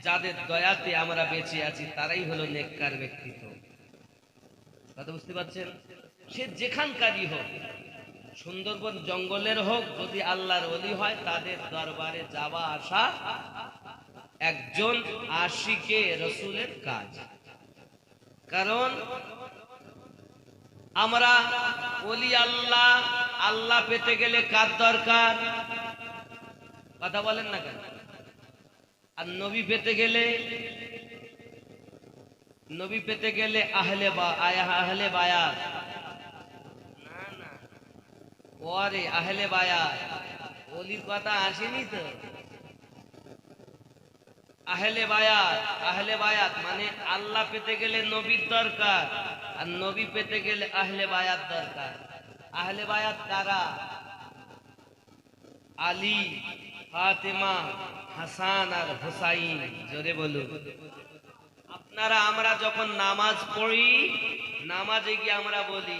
Speaker 1: যাদের দয়াতে আমরা বেঁচে আছি, তারাই হলো নেককার ব্যক্তিত্ব। কথা বুঝতে পারছেন? সে যেখানকারই হোক, সুন্দরবন জঙ্গলের হোক, যদি আল্লাহর ওলি হয়, তাদের দরবারে যাওয়া আসা একজন আশিকে রসুলের কাজ। কারণ আমরা ওলি আল্লাহ, আল্লাহ পেতে গেলে কার দরকার? কথা বলেন না কেন? আর নবী পেতে গেলে, নবী পেতে গেলে আহলে বায়াত, না না ওরে আহলে বায়াত, ওলির কথা আসেনি তো। আহলে বায়াত মানে আল্লাহ পেতে গেলে নবীর দরকার, আর নবী পেতে গেলে আহলে বায়াত দরকার। আহলে বায়াত কারা? আলী, ফাতেমা, হাসান আর হুসাইন। জোরে বলুন। আপনারা আমরা যখন নামাজ পড়ি, নামাজে গিয়ে আমরা বলি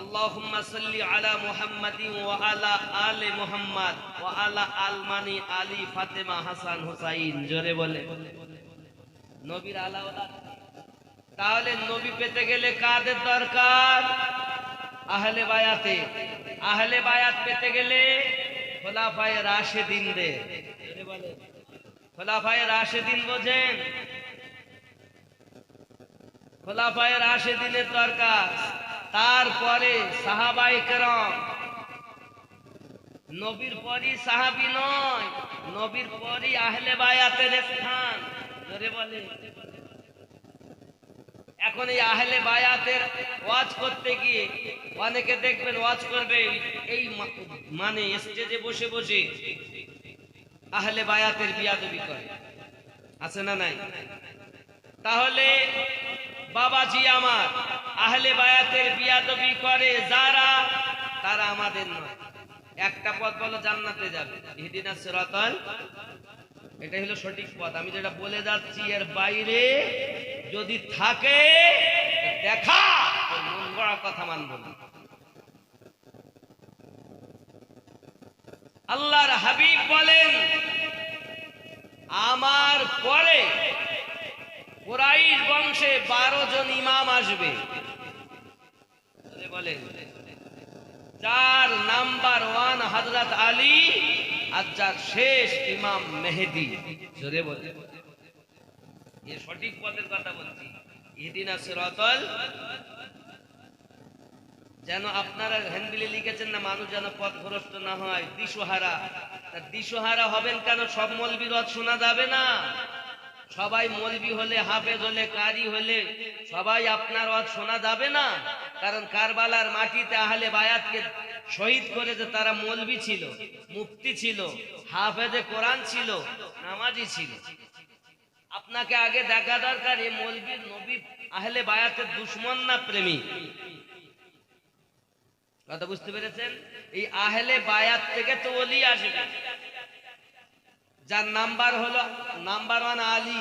Speaker 1: আল্লাহুম্মা সাল্লি আলা মুহাম্মাদিন ওয়া আলা আলি মুহাম্মাদ ওয়া আলা আলমানি আলী ফাতেমা হাসান হুসাইন। জোরে বলে নবীর আলাওলাদ। তাহলে নবী পেতে গেলে কাদের দরকার? আহলে বায়াতে। আহলে বায়াত পেতে গেলে খোলাফায়ে রাশেদিনদের। জোরে বলে খোলাফায়ে রাশেদিন বোঝেন? খোলাফায়ে রাশেদিনের দরকার, তারপরে সাহাবায়ে কেরাম। নবীর পরই সাহাবী নয়, নবীর পরই আহলে বায়াতের স্থান। জোরে বলে। এখন এই আহলে বায়াতের ওয়াজ করতে গিয়ে অনেকে দেখবেন ওয়াজ করবে এই মানে স্টেজে বসে বসে আহলে বায়াতের বিয়াদবি করে, আছে না নাই? তাহলে বাবাজি আমার, আহলে বায়াতের বিয়াদবি করে যারা, তারা আমাদের নয়। একটা পথ বলো জান্নাতে যাবে, ইহদিনাস সিরাতাল, এটা হলো সঠিক পথ। আমি যেটা বলে যাচ্ছি এর বাইরে যদি থাকে দেখা, মন গড়া কথা মানব না। আল্লাহর হাবিব বলেন, আমার পরে কুরাইশ বংশে 12 জন ইমাম আসবে। বলেন, 4 নাম্বার 1 হযরত আলী, আর যার শেষ ইমাম মেহেদী। জোরে বলে। এই সঠিক পথের কথা বলছি, ইহদিনাস সিরাতাল। যেন আপনারা হ্যান্ডবিলে লিখেছেন না, মানুষ যেন পথভ্রষ্ট না হয়, দিশহারা। দিশহারা হবেন কেন? সব মৌলবীর ওয়াজ শোনা যাবে না। সবাই মৌলবী হলে, হাফেজ হলে, কারি হলে সবাই আপনার ওয়াজ শোনা যাবে না। কারণ কারবালার মাটিতে আহলে বায়াতকে শহীদ করে যে তারা মৌলবী ছিল, মুফতি ছিল, হাফেজে কোরআন ছিল, নামাজি ছিল। আপনাকে আগে দেখা দরকার এই মৌলবীর নবী আহলে বায়াতের দুশমন না প্রেমী। কথা বুঝতে পেরেছেন? এই আহলে বায়াত থেকে তো ওলি আসবে, যার নাম্বার হলো নাম্বার 1 আলী,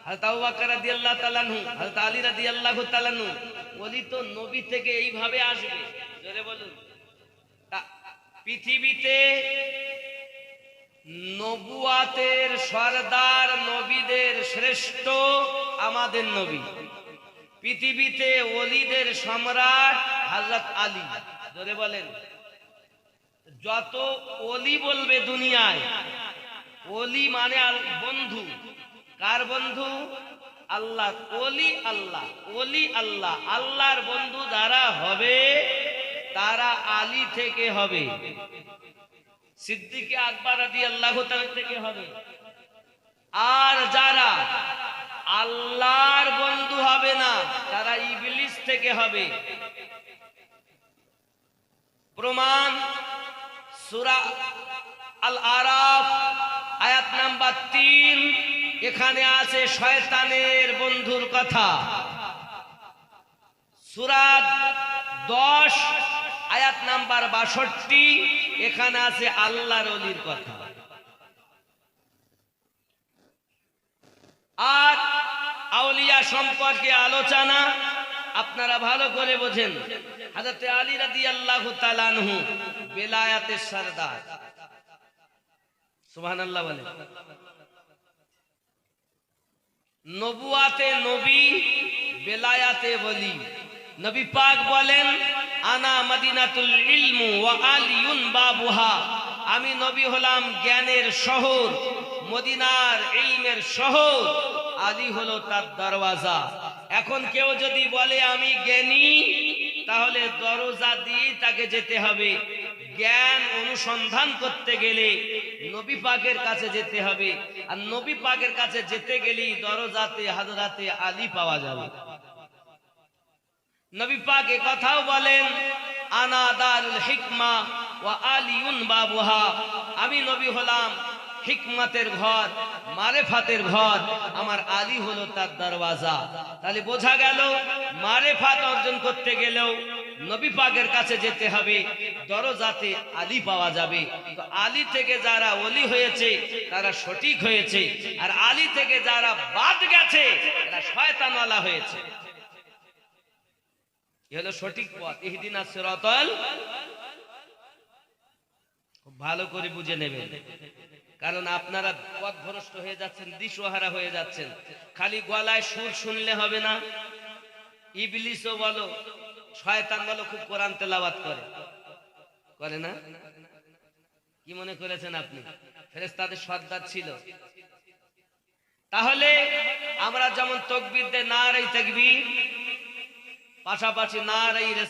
Speaker 1: হযরত আবু বকর রাদিয়াল্লাহু তাআলা আনহু, হযরত আলী রাদিয়াল্লাহু তাআলা আনহু। ওলি তো নবী থেকে এইভাবে আসবে। জোরে বলুন। পৃথিবীতে নবুয়াতের সরদার, নবীদের শ্রেষ্ঠ আমাদের নবী। পৃথিবীতে ওলিদের সম্রাট হযরত আলী। জোরে বলেন। যত ওলি বলবে দুনিয়ায়, ওলি মানে বন্ধু। কার বন্ধু? আল্লাহ। ওলি আল্লাহ, ওলি আল্লাহ। আল্লাহর বন্ধু যারা হবে তারা আলী থেকে হবে, সিদ্দিক আকবর রাদিয়াল্লাহু তাআলা থেকে হবে। আর যারা আল্লাহর বন্ধু হবে না, তারা ইবলিস থেকে হবে। প্রমাণ সূরা আল আরাফ আয়াত নাম্বার 3, এখানে আছে শয়তানের বন্ধুর কথা। সূরা 10 আয়াত নাম্বার 62, এখানে আছে আল্লাহর ওলির কথা। আর আউলিয়া সম্পর্কে আলোচনা আপনারা ভালো করে বোঝেন। হযরত আলী রাদিয়াল্লাহু তাআলা আনহু বেলায়াতের সরদার। সুবহানাল্লাহ বলে। নবুয়াতে নবী, বেলায়াতে ওলি। নবী পাক বলেন, আনা মদিনাতুল ইলম ওয়া আলিয়ুন বাবুহা। আমি নবী হলাম জ্ঞানের শহর, মদিনার ইলমের শহর, আলী হলো তার দরওয়াজা। এখন কেউ যদি বলে আমি জ্ঞানী, তাহলে দরজা দিয়ে তাকে যেতে হবে। জ্ঞান অনুসন্ধান করতে গেলে নবী পাকের কাছে যেতে হবে, আর নবী পাকের কাছে যেতে গেলেই দরজাতে হযরতে আলী পাওয়া যাবে। নবী পাক এ কথাও বলেন, আনা দারুল হিকমা ওয়া আলিয়ুন বাবুহা। আমি নবী হলাম হিকমতের ঘর, মারেফাতের ঘর, আমার আলী হলো তার দরওয়াজা। তাহলে বোঝা গেল মারেফাত অর্জন করতে গেলেও নবী পাকের কাছে যেতে হবে, দরজাতে আলী পাওয়া যাবে। তো আলী থেকে যারা ওলি হয়েছে তারা সঠিক হয়েছে, আর আলী থেকে যারা বাদ গেছে তারা শয়তানওয়ালা হয়েছে। এ হলো সঠিক পথ, ইহদিনাস সিরাতাল। খুব ভালো করে বুঝে নেবেন, কারণ আপনারা পথভ্রষ্ট হয়ে যাচ্ছেন, দিশহারা হয়ে যাচ্ছেন। খালি গলায় সুর শুনলে হবে না। ইবলিসও বলো, শয়তান বলো, খুব কোরআন তেলাওয়াত করে না? কি মনে করেছেন আপনি ফেরেশতাদের সর্দার ছিল? তাহলে আমরা যেমন তাকবীর দেই নারে তাকবীর, পাশাপাশি নারে